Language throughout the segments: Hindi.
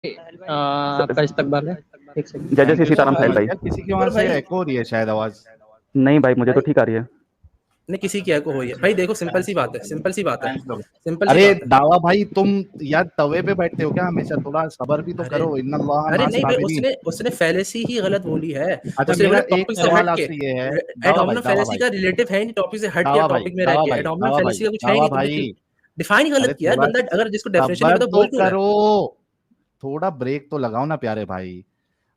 आपका इस्तकबाल है। एक सेकंड। जय जय Shri thank you so Sitaram Sahil much भाई। यार। किसी की वहां से एको हो रही है शायद आवाज। नहीं भाई, मुझे तो ठीक आ रही है। नहीं किसी की एको हुई है भाई। देखो सिंपल सी बात है, सिंपल सी बात है, सिंपल सी अरे बात है। दावा भाई, तुम यार तवे पे बैठते हो क्या हमेशा? थोड़ा सबर भी तो अरे करो। इन्नल्लाह अरे मास नहीं भाई, साबिरीन। उसने फैलेसी ही गलत बोली है। अच्छा, उसने बोला मेरा एक टॉपिक से सवाल हट के। आपसे ये है, एडोमिनल फैलेसी का रिलेटिव है नहीं, टॉपिक से हट के टॉपिक में रह के। एडोमिनल फैलेसी का कुछ है ही दावा नहीं, तुमने भाई, डिफाइन ही अरे गलत किया है। थोड़ा बंदा अगर जिसको डेफिनेशन नहीं सबर पता तो बोल क्यों रहा है? करो, थोड़ा ब्रेक तो लगाओ ना प्यारे भाई।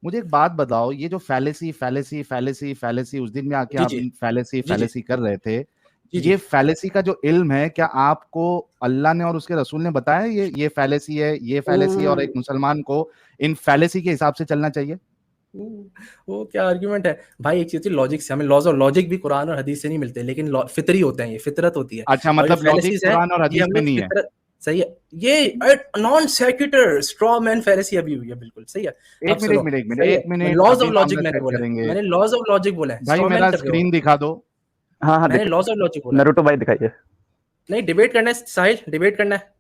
मुझे एक बात बताओ, ये जो फैलेसी फैलेसी फैलेसी फैलेसी उस दिन में आके जी आप जी फैलेसी जी जी फैलेसी कर रहे थे, जी ये जी। फैलेसी का जो इल्म है, क्या आपको अल्लाह ने और उसके रसूल ने बताया ये फैलेसी है, ये फैलेसी है, और एक मुसलमान को इन फैलेसी के हिसाब से चलना चाहिए? वो क्या आर्ग्यूमेंट है भाई? एक चीज होती है लॉजिक से, हमें लॉज और लॉजिक भी कुरान और हदीस से नहीं मिलते, लेकिन फितरी होते हैं, ये फितरत होती है। अच्छा, और जो मतलब लॉजिक फैलेसीज है कुरान और ये हदीस में हमें नहीं है। फितरत। सही है। ये non secular straw man fallacy अभी हुई है, बिल्कुल सही है। अब एक मिनट एक सुनो, मिनट एक मिनट सही है। एक मिनट, लॉज अभी ऑफ लॉजिक मामला मैंने सेट बोला है, करेंगे। मैंने लॉज ऑफ लॉजिक बोला है, भाई स्ट्रॉ मैन मेरा कर रहे हो। स्क्रीन दिखा दो। हाँ हाँ, मैंने लॉज ऑफ लॉजिक बोला है। नरूटो भाई दिखाइए। नहीं डिबेट करना है साहिल, डिबेट करना है।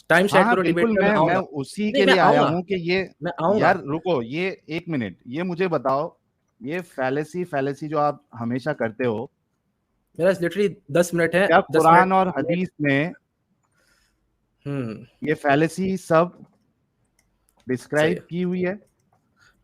टाइम हाँ सेट हाँ करो डिबेट बिल्कुल, का, मैं मैं आऊंगा। उसी नहीं के मैं लिए आया आऊंगा, हूँ कि ये। मैं आऊंगा। यार रुको, ये एक मिनट, ये मुझे बताओ, ये फैलेसी फैलेसी जो आप हमेशा करते हो, मेरा लिटरली 10 मिनट है, क्या 10 मिनट कुरान और लेट। हदीस में हम्म। ये फैलेसी सब सही डिस्क्राइब है, की हुई है?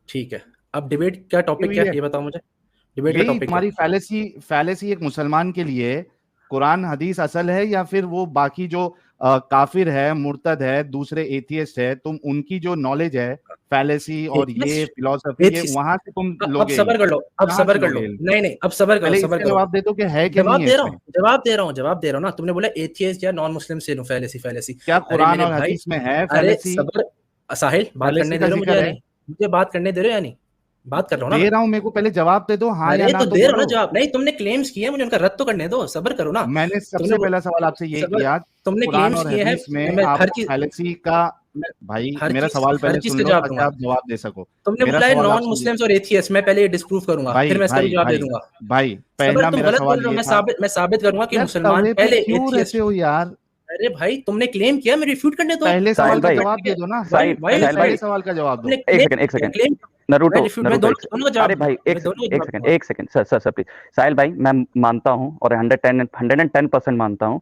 ठीक है। अब डिबेट क्या की टॉपिक हुई क्या है? है ये बताओ मुझे। डिबेट का यही टॉपिक क्या तुम्हारी है? फैलेसी फैलेसी एक मुसलमान के लिए कुरान हदीस असल है, या फिर वो बाकी जो काफिर है, मुर्तद है, दूसरे एथियस्ट है, तुम उनकी जो नॉलेज है फैलेसी और ये एथियस्ट, फिलॉसफी, ये एथियस्ट। वहां से तुम अब लोगे सबर इल्म? कर लो, अब कहाँ से सबर कर लो। लोगे इल्म? नहीं नहीं, अब सबर करो, पहले सबर इसका करो। जवाब दे दो कि है कि नहीं जवाब है दे रहा इसमें। हूँ, जवाब दे रहा हूँ, जवाब दे रहा हूँ ना। तुमने बोला एथियस्ट या नॉन मुस्लिम से नो फैलेसी फैलेसी। क्या अरे कुरान मेरे और भाई, हदीस में है अरे फैलेसी? सबर। साहिल बात फैलेसी करने का दे रहे हो मुझे जिक्र या है? नहीं? मुझे बात करने दे रहे हो या नहीं? बात कर रहा हूँ ना दे मैं। रहा हूं, मेरे को पहले जवाब दे दो, हाँ या अरे ना तो तो दे रहा हूँ ना बोलो। जवाब। नहीं तुमने क्लेम्स किए हैं, मुझे उनका रद्द तो करने दो, सबर करो ना। मैंने तुमने सबसे पहला सवाल आपसे ये सबर, किया, तुमने कुरान क्लेम्स और किए हैं। हदीस में मैं हर आपको चीज, फैलेसी का। मैं भाई मेरा सवाल हर पहले चीज सुन का लो जवाब ताकि दूंगा। आप जवाब दे सको। तुमने मेरा बोला है सवाल नॉन आपसे ये। मुस्लिम्स और एथियस्ट, मैं पहले ये डिस्प्रूव करूंगा, फिर भाई मैं इसका भी भाई जवाब दे भाई दूंगा। भाई, सबर, पहला तुम मेरा गलत बोल सवाल रहे हो। ये था। मैं साबित करूंगा कि यार मुसलमान तवे पे पहले क्यों रहते एथियस्ट। हो यार? अरे भाई तुमने क्लेम किया, मैं रिफ्यूट करने दो। पहले साहिल सवाल का भाई, जवाब दे दो ना। भाई भाई पहले साहिल पहले भाई, सवाल का जवाब तुमने दो। क्लेम एक किया, सेकंड। क्लेम। मैं नरूटो रिफ्यूट, मैं नरूटो दोनों का जवाब अरे भाई, दूंगा, मैं दोनों का जवाब दूंगा। एक second sir sir sir please. Sahil भाई, मैं मानता हूँ और 110% मानता हूँ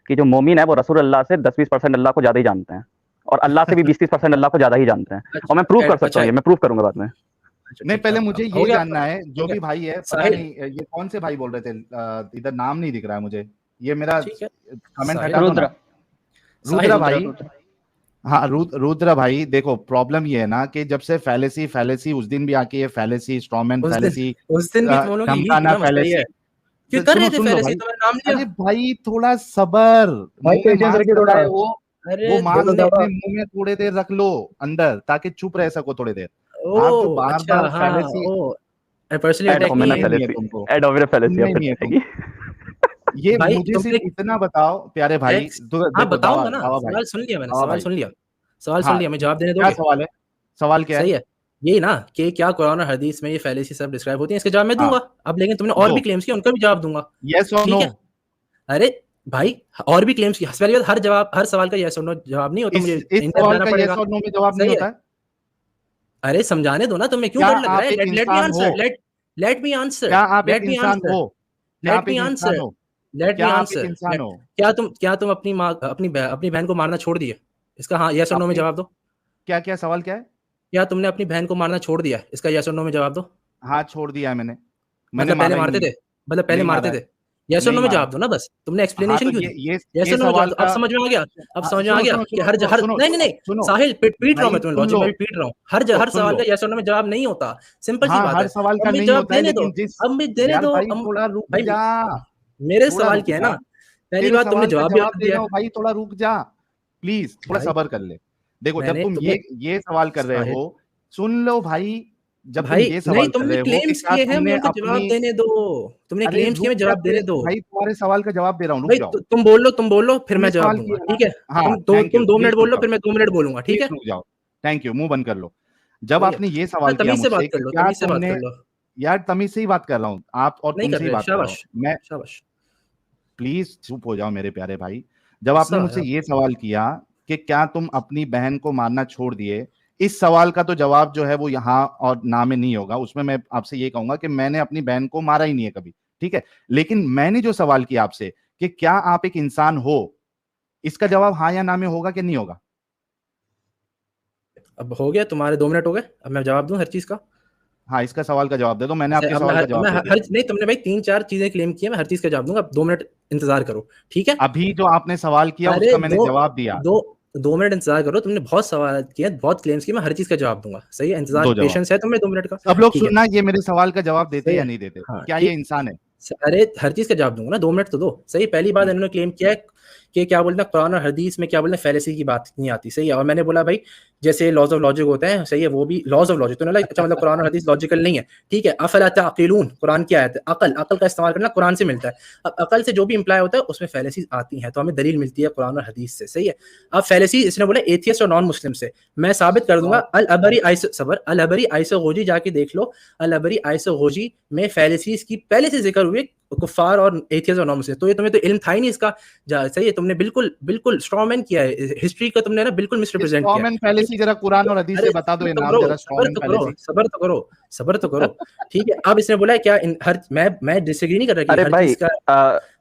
कि जो मोमिन है वो रसूल अल्लाह से 10-20% अल्लाह को ज्यादा ही जानते हैं, और अल्लाह से भी 20-30% अल्लाह को ज्यादा ही जानते हैं। और मैं प्रूव कर सकता अच्छा हूँ, ये मैं प्रूव करूंगा बाद में। अच्छा नहीं, ठीक है। पहले मुझे हो ये गया जानना है, हो जो गया भी भाई है, पता साहिल। नहीं ये कौन से भाई बोल रहे थे, इधर नाम नहीं दिख रहा है मुझे। ये मेरा ठीक है कमेंट साहिल, हटा दो ना। रुद्र। रुद्रा साहिल। भाई। हाँ रुद्रा भाई, देखो प्रॉब्लम ये है ना कि जब से फैलेसी फैलेसी उस दिन भी आके ये फैलेसी स्ट्रॉमैन फैलेसी उस दिन भी तुम लोगों की यही थी धमकाना ना, मसला ये फैलेसी। है। क्यों कर सुनो रहे थे सुन लो फैलेसी? भाई। तुम्हारा नाम लिया। अरे भाई थोड़ा सबर, भाई मुंह में पेशेंस मांस रखिए रखा थोड़ा। है वो अरे मांस बोलो अपने दावा। मुंह में थोड़ी देर रख लो अंदर, ताकि चुप रह सको थोड़ी देर। आप जो ओ बार अच्छा, बार हाँ फैलेसी, ओ पर्सनली एड अटैक होमिना नहीं सुनना है। ही नहीं है फैलेसी, तुमको, एड होमिना फैलेसी सुनना अब ही फिर नहीं है आएगी। तुमको। ये भाई मुझे तुमने सिर्फ इतना बताओ प्यारे भाई, एक, हाँ देखो दावा बताऊंगा ना। दावा भाई, सवाल सुन लिया मैंने, दावा सवाल भाई। सुन लिया, सवाल सुन हाँ, लिया। मैं जवाब देने क्या दोगे? सवाल है? सवाल क्या सही है? है। यही ना कि क्या कुरान और हदीस में ये फैलेसी सब डिस्क्राइब होती है, इसका जवाब मैं हाँ, दूंगा। अब लेकिन तुमने और दो। भी क्लेम्स किया, उनका भी जवाब दूंगा। यस और नो? ठीक है। अरे भाई, और भी क्लेम्स किया। पहली बात, हर जवाब, हर सवाल का यस और नो जवाब नहीं होता, मुझे इस इन डेप्थ सवाल जाना का यस पड़ेगा। और नो में जवाब नहीं सही है। होता है? अरे समझाने दो ना, तुम्हें क्यों क्या डर लग रहा आप है? एक लेट मी इंसान हो? आंसर, लेट मी आंसर, क्या आप एक लेट मी इंसान आंसर, हो? क्या आप लेट मी एक इंसान आंसर, हो? लेट मी क्या आप एक आंसर। इंसान हो? क्या तुम अपनी माँ, अपनी बहन को मारना छोड़ दिए? इसका हाँ यस और नो में अपनी जवाब दो। क्या क्या सवाल क्या है? क्या तुमने अपनी बहन को मारना छोड़ दिया? इसका यस और नो में जवाब दो। हाँ, छोड़ दिया है मैंने। मैंने मतलब पहले मारा ही मारते नहीं है। थे, मतलब पहले नहीं मारते मारा है। थे। यस और नहीं नो में मारा जवाब है। दो ना बस। तुमने हाँ, एक्सप्लेनेशन तो क्यों दी? यस ये और नो में जवाब सवाल दो। अब का। समझ में आ गया, अब समझ में आ सुनो गया सुनो कि सुनो हर सुनो हर सुनो नहीं नहीं सुनो नहीं सुनो साहिल, पीट रहा हूं भाई मैं तुम्हें, सुन लॉजिक लो, में भी पीट रहा हूँ। हर सुन सवाल लो। का यस और नो में जवाब नहीं होता। सिंपल सी हाँ, बात हर है। सवाल अब का मुझे नहीं जवाब होता है, देने दो, लेकिन जिस। अब मुझे देने यार दो। भाई थोड़ा रुक भाई जा, मेरे थोड़ा सवाल रुक क्या है जा। ना, पहली तेरे बात तुमने सवाल का जवाब भी जवाब गलत दे दिया रहा है। हूँ भाई, थोड़ा रुक जा। प्लीज थोड़ा भाई सब्र कर ले। देखो, जब मैंने तुम तुम्हें, ये सवाल कर रहे साहिल हो, सुन लो भाई। जब तुम भाई ये नहीं, सवाल कर तुमने रहे हो कि क्लेम्स क्या किए हैं, मुझे तुमने उनका जवाब अपनी। देने दो। तुमने अरे क्लेम्स किए, रुक मुझे जा जवाब देने दो। भाई, तुम्हारे सवाल का जवाब दे रहा हूँ, रुक भाई जाओ। तुम बोल लो फिर तुमने मैं जवाब सवाल दूंगा, किया ना। ठीक है? हाँ, थैंक यू, तुम 2 मिनट प्लीज बोल रुक लो, जाओ, फिर मैं 2 मिनट बोलूंगा, ठीक प्लीज है? रुक जाओ। थैंक यू, मुंह बंद कर लो। जब सही है। आपने ये हाँ, सवाल किया तमीज से बात मुझसे कर कि लो, क्या तमीज से बात कर तुमने। लो। यार तमीज से ही बात कर रहा हूँ, आप और नहीं कर तुमसे ही रहे, बात कर रहा हूँ शाबाश, मैं। शाबाश। प्लीज चुप हो जाओ मेरे प्यारे भाई। जब गुस्सा आपने आया मुझसे ये आपको। सवाल किया कि क्या तुम अपनी बहन को मारना छोड़ दिए, इस सवाल का तो जवाब जो है वो यहाँ और ना में नहीं होगा। उसमें मैं आपसे ये कहूंगा कि मैंने अपनी बहन को मारा ही नहीं है कभी, ठीक है, लेकिन मैंने जो सवाल किया आपसे कि क्या आप एक इंसान हो, इसका जवाब हाँ या ना में होगा कि नहीं होगा? अब हो गया, तुम्हारे 2 मिनट हो गए, अब मैं जवाब दूं हर चीज का? हाँ, इसका सवाल का जवाब दे दो। मैंने अच्छा, आपके अब सवाल का जवाब दे दिया। नहीं, तुमने भाई 3-4 चीजें क्लेम की है, मैं हर चीज का जवाब दूंगा, अब 2 मिनट इंतजार करो, ठीक है? अभी जो आपने सवाल किया अरे उसका मैंने दो जवाब दिया। दो मिनट इंतजार करो, तुमने बहुत सवाल किए, बहुत क्लेम्स किए, मैं हर चीज का जवाब दूंगा, सही है? इंतजार, दो जवाब। पेशेंस है तुम्हें 2 मिनट का? सब लोग ठीक है, सुनना, ये मेरे सवाल का जवाब देते सही या है। नहीं देते? हाँ, क्या ये ठीक। इंसान है? अरे हर चीज का जवाब दूंगा ना, 2 मिनट तो दो, सही है? पहली बात इन्होंने क्लेम किया है कि क्या बोलते हैं कुरान और हदीस में क्या बोलते हैं फैलेसी की बात नहीं आती, सही है? और मैंने बोला भाई जैसे लॉज ऑफ लॉजिक होते हैं, सही है, वो भी लॉज ऑफ लॉजिक, तो ना अच्छा मतलब कुरान और हदीस लॉजिकल नहीं है, ठीक है? अफला ताक़िलून, कुरान की आयत है, अकल का इस्तेमाल करना कुरान से मिलता है। अब अकल से जो भी इंप्लाई होता है उसमें फैलेसीज आती हैं, तो हमें दलील मिलती है कुरान और हदीस से, सही है? अब फैलेसी इसने बोला एथियस्ट और नॉन मुस्लिम से, मैं साबित कर दूंगा। अल अबरी आइसोगोजी जाके देख लो, अल अबरी आइसोगोजी में फैलेसीज की पहले से जिक्र हुए, कुफार और एथियस्ट और नॉन मुस्लिम। तो ये तुम्हें तो इल्म था ही नहीं इसका, सही है? तुमने बिल्कुल स्ट्रॉमैन किया है, हिस्ट्री का तुमने ना बिल्कुल मिसरिप्रेजेंट किया। स्ट्रॉमैन फैलेसी जरा कुरान और हदीस से बता दो, ये नाम जरा स्ट्रॉमैन फैलेसी। सबर तो करो, ठीक है? अब इसने बोला है क्या हर मैं डिसएग्री नहीं कर रहा कि अरे हर भाई, चीज का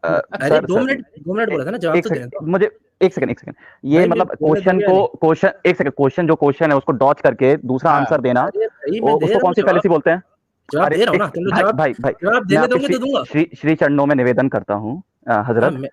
अरे सर 2 मिनट बोला था ना, जवाब एक तो देने सेकंड दो मुझे, एक सेकंड ये भाई, मुझे मतलब बोलने क्वेश्चन दोगे या को, नहीं? क्वेश्चन एक सेकंड, क्वेश्चन जो क्वेश्चन है उसको डॉच करके दूसरा हाँ। आंसर देना, अरे भाई मैं दे उसको रहा कौन हूँ सी जवाब, फैलेसी बोलते हैं? जवाब अरे दे रहा हूँ एक ना, तुम लोग भाई जवाब भाई भाई जवाब मैं देने आपके दोगे तो दूंगा। श्री चरणों में निवेदन करता हूँ, हाँ हजरत,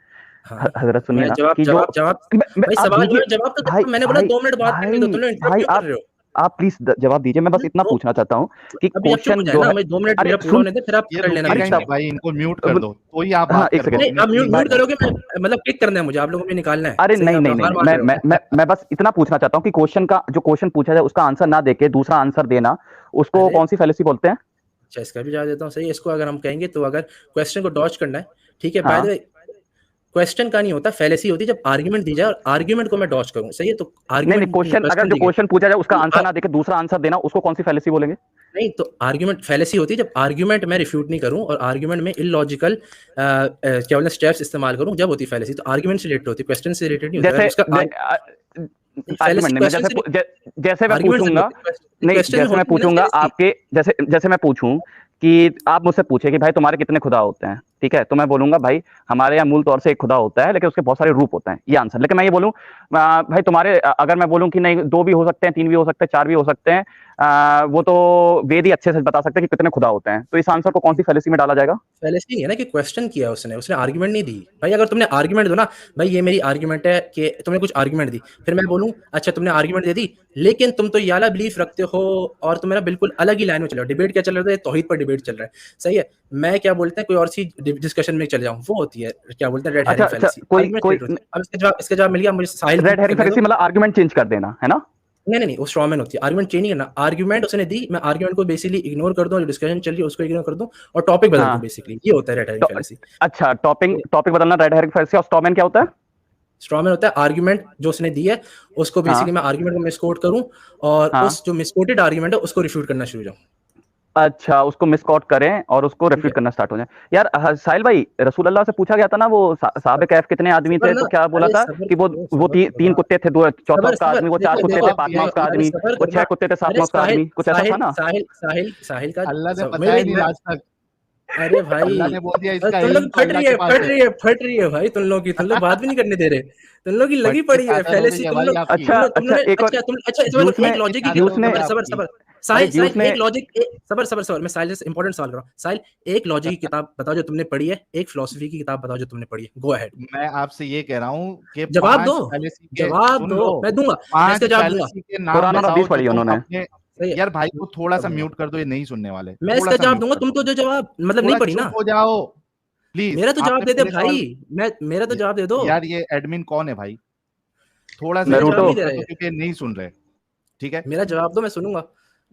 हाँ, हजरत सुनिए मैं ना जवाब कि जो जवाब जवाब भाई आप सवाल दीजिए जवाब तो भाई देखो, मैंने बोला भाई 2 मिनट बात करने दो, तुम लोग इंटरप्ट भाई क्यों कर रहे हो? आप प्लीज जवाब दीजिए। मैं बस इतना तो पूछना चाहता हूँ कि अभी आप चुप हो क्वेश्चन जाए जो ना, है, मैं 2 मिनट अरे मेरा पूरा सुन, होने दे, फिर आप ये कर लेना बीच रुकिएगा में। भाई, इनको म्यूट कर दो, तो ही आप हाँ बात एक कर दो सेकंड अपने आप तीन म्यूट भाई, मिनट। करोगे, मतलब किक करना है मुझे, आप लोगों को निकालना है, अरे सही है? नहीं आप नहीं नहीं हार नहीं, मान रहे हो। मैं बस इतना पूछना चाहता हूँ कि क्वेश्चन का जो क्वेश्चन पूछा जाए उसका आंसर ना देके दूसरा आंसर देना, उसको अरे कौन सी फैलेसी बोलते हैं? अच्छा, इसका भी जवाब देता हूँ, सही है? इसको अगर हम कहेंगे तो अगर क्वेश्चन को डॉज करना है, ठीक है? बाय द हाँ वे क्वेश्चन का नहीं होता, फैलेसी होती है जब आर्गुमेंट दी जाए और आर्गुमेंट को मैं डॉज करूं, सही है? तो नहीं नहीं, आर्गुमेंट क्वेश्चन अगर क्वेश्चन जो दी गई, क्वेश्चन पूछा जाए उसका तो आंसर ना देके दूसरा आंसर देना, उसको कौन सी फैलेसी बोलेंगे? नहीं, तो आर्गुमेंट फैलेसी होती है जब आर्गुमेंट मैं रिफ्यूट नहीं करूं और आर्गुमेंट में इलॉजिकल क्या बोलते हैं स्टेप्स इस्तेमाल करूं, जब होती है फैलेसी। तो आर्गुमेंट से रिलेटेड होती है, क्वेश्चन से रिलेटेड नहीं होती। अगर जैसे उसका आर्गुमेंट फैलेसी नहीं, मैं क्वेश्चन जैसे से जैसे मैं आर्गुमेंट से नहीं पूछूंगा, होती, नहीं क्वेश्चन में जैसे मैं होती है ना पूछूंगा फैलेसी। आपके, जैसे जैसे मैं पूछूं कि आप मुझसे पूछे कि भाई तुम्हारे कितने खुदा होते हैं, ठीक है? तो मैं बोलूंगा भाई हमारे यहाँ मूल तौर से एक खुदा होता है, लेकिन उसके बहुत सारे रूप होते हैं, ये आंसर। लेकिन मैं ये बोलूं भाई तुम्हारे, अगर मैं बोलूं कि नहीं 2 भी हो सकते हैं, 3 भी हो सकते हैं, 4 भी हो सकते हैं, वो तो वेद ही अच्छे से बता सकते हैं कि कितने खुदा होते हैं, तो इस आंसर को कौन सी फैलेसी में डाला जाएगा? फैलेसी नहीं है ना कि क्वेश्चन किया उसने आर्गुमेंट नहीं दी भाई। अगर तुमने आर्गुमेंट दो ना भाई, ये मेरी आर्गुमेंट है कि तुमने कुछ आर्गुमेंट दी, फिर मैं बोलूं अच्छा तुमने आर्गुमेंट दे दी, लेकिन तुम तो याला बिलीफ रखते हो और तुम ना बिल्कुल अलग ही लाइन में चल रहे हो। डिबेट क्या चल रहा है? तौहीद पर डिबेट चल रहा है, सही है? मैं क्या बोलते हैं कोई और सी डिस्कशन में चले जाऊं, वो होती है क्या बोलते हैं रेड अच्छा हेरिंग अच्छा, फैलेसी, कोई आर्गुमेंट कोई होती है। अब इसका जवाब मिल गया मुझे, साहिल की रेड हेरिंग करने दो। फैलेसी मतलब आर्गुमेंट चेंज कर देना है ना? नहीं, वो स्ट्रॉमैन होती है। आर्गुमेंट चेंज नहीं करना, आर्गुमेंट उसने दी, मैं आर्गुमेंट को बेसिकली इग्नोर कर दूं, जो डिस्कशन चल रही है उसको इग्नोर कर दूं और टॉपिक बदल दूं, हाँ बेसिकली ये होता है रेड हेरिंग तो, फैलेसी। अच्छा टॉपिक टॉपिक बदलना रेड हेरिंग फैलेसी, और स्टॉमैन क्या होता है? स्ट्रॉमैन होता है आर्गुमेंट जो उसने दी है, उसको बेसिकली हाँ मैं आर्गुमेंट को मिसकोट करूं और हाँ, उस जो मिसकोटेड आर्गुमेंट है उसको रिफ्यूट करना शुरू हो जाऊं, अच्छा उसको मिसकॉट करें और उसको ठीक है? रेफ्यूट करना स्टार्ट हो जाए। यार साहिल भाई, रसूल अल्लाह से पूछा गया था ना वो साहब कैफ कितने आदमी सबर थे, ना, तो क्या बोला अरे था सबर कि करो, वो सबर करो तीन ना, कुत्ते थे, दो चौथा सबर उसका सबर आदमी, वो 4 देखो कुत्ते देखो थे, जवाब दिया पांचवा उसका अरे आदमी, सबर वो करो 6 ना। कुत्ते थे, अरे 7वां उसका आदमी, कुछ ऐसा था ना? साहिल का अल्लाह ने मैं बताया नहीं आज तक। अरे भाई, अल्लाह ने बोल दिया इसका तुम इल्म लोग तो अल्लाह के पास है। फट रही है भाई, तुम लोग बात भी नहीं करने दे रहे, तुम लोग की लगी फटने पड़ी पे है आदत हो गई फैलेसी। है तुम भाई लोग आपकी। अच्छा तुम लोग अच्छा, ने एक और, अच्छा तुम अच्छा इसमें जूस एक में लॉजिक की आदत हो गई जूस सबर आपकी। सबर अरे साहिल जूस में एक लॉजिक सबर मैं साहिल से इंपॉर्टेंट सवाल कर रहा हूँ। साहिल एक लॉजिक की किताब बताओ जो तुमने पढ़ी है, एक फिलोसफी की किताब बताओ जो तुमने पढ़ी है, गो अहेड, मैं आपसे ये कह रहा हूँ कि जवाब दो, 5 फैलेसी के, जवाब सुन दो, लो, मैं दूंगा, मैं 5 इसका जवाब दूंगा, फैलेसी के नाम कुरान और बताओ हदीस जो पढ़ी तुम उन्होंने। अपने। सही है? यार भाई को थोड़ा सा दूंगा म्यूट कर दो, ये नहीं सुनने वाले, मैं थोड़ा इसका सा जवाब म्यूट दूंगा, कर तुम दो, तो जो जवाब मतलब नहीं थोड़ा पढ़ी चुप ना, हो जाओ प्लीज। मेरा तो जवाब आपने दे दे पहले भाई, सवाल, मेरा तो जवाब दे दो। यार ये एडमिन कौन है भाई? थोड़ा सा मेरा इसको जवाब नरूटो। नहीं म्यूट दे कर दो रहे, क्योंकि नहीं सुन रहे, ठीक है? मेरा जवाब दो, मैं सुनूंगा।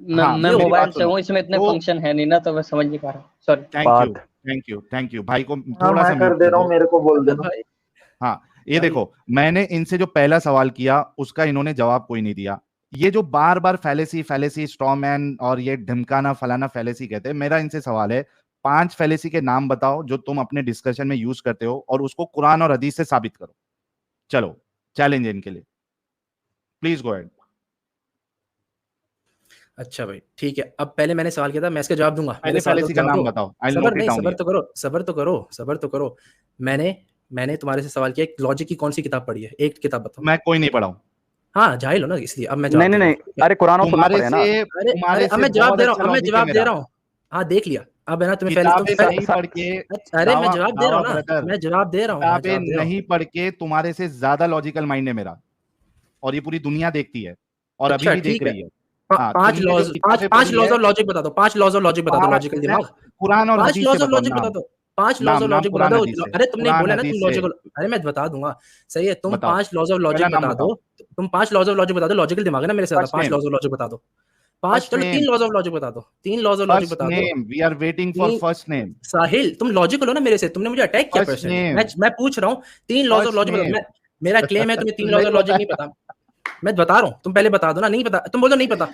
हाँ, मैं मेरी मोबाइल बात से सुनो। हूँ, इसमें इतने तो फंक्शन है नहीं ना, तो मैं समझ नहीं पा रहा, सॉरी। थैंक यू, बात थैंक यू भाई को हाँ थोड़ा मैं सा कर म्यूट दे कर रहा हूँ, दो। मेरे को बोल अरे देना। भाई हाँ, ये भाई देखो, मैंने इनसे जो पहला सवाल किया उसका इन्होंने जवाब कोई नहीं दिया। ये जो बार बार फैलेसी फैलेसी स्ट्रॉमैन और ये ढिमकाना फलाना फैलेसी कहते हैं, मेरा इनसे सवाल है 5 फैलेसी के नाम बताओ जो तुम अपने डिस्कशन में यूज करते हो और उसको कुरान और हदीस से साबित करो। चलो, चैलेंज इनके लिए, प्लीज गो अहेड। अच्छा भाई ठीक है, अब पहले मैंने सवाल किया था, मैं इसका जवाब दूंगा। पहले मेरे सवाल फैलेसी का जवाब नाम दो। बताओ, आई सबर नोट नहीं, इट डाउन सबर हियर। तो करो, सबर तो करो। मैंने तुम्हारे से सवाल किया लॉजिक की कौन सी किताब पढ़ी है, एक किताब बताओ। मैं कोई नहीं पढ़ा हूं। हाँ जाहिल हो ना, इसलिए अब मैं नहीं जवाब नहीं दे नहीं, रहा हूँ। अरे कुरान और सुन्नत तुम्हारे पढ़े ना। से अरे तुम्हारे अब से मैं जवाब बहुत दे रहा अच्छा हूँ, अब मैं लॉजिक है जवाब दे मेरा। रहा हूँ। हाँ देख लिया, अब है ना तुम्हें पहले किताबें नहीं सा- पढ़ के अरे मैं दावा जवाब दे रहा हूँ ना, ब्रदर, मैं जवाब दे रहा हूँ, मैं किताबें जवाब दे रहा हूँ। नहीं पढ़ के तुम्हारे से ज्यादा लॉजिकल माइंड है मेरा, और ये पूरी दुनिया देखती है और अभी अच्छा भी देख ठीक है, रही है। हाँ, पांच तुमने जो लॉज, किताबें पांच पढ़ी लॉज है, ऑफ लॉजिक बता दो, 5 लॉज ऑफ लॉजिक बता दो, लॉजिकल दिमाग। कुरान और 5 हदीस से लॉज ऑफ बताओ लॉजिक बता नाम। दो, 5 लॉज नाम ऑफ नाम लॉजिक बता कुरान दो। हदीस से, अरे तुमने कुरान बोला ना तुम हदीस से लॉजिकल, अरे मैं बता दूंगा। सही है, तुम बताओ। 5 लॉज ऑफ पहला लॉजिक नाम बता बताओ। दो। तुम 5 लॉज ऑफ लॉजिक बता दो, लॉजिकल दिमाग है ना मेरे से ज्यादा। First 5 name, laws of logic बता दो। 5 फर्स्ट चलो 3 नेम, लॉज ऑफ लॉजिक बता दो, 3 लॉज ऑफ लॉजिक फर्स्ट बता दो। Name, we are waiting for तीन, फर्स्ट नेम। साहिल तुम लॉजिकल हो ना मेरे से, तुमने मुझे अटैक किया फर्स्ट पर्सनली। नेम, मैं पूछ रहा हूँ 3 लॉज ऑफ फर्स्ट लॉजिक बता दो। नेम। मैं, मेरा क्लेम है तुम्हें 3 लॉज नहीं ऑफ लॉजिक पता नहीं है। पता। मैं बता रहा हूँ, तुम पहले बता दो ना, नहीं पता तुम बोलो नहीं पता,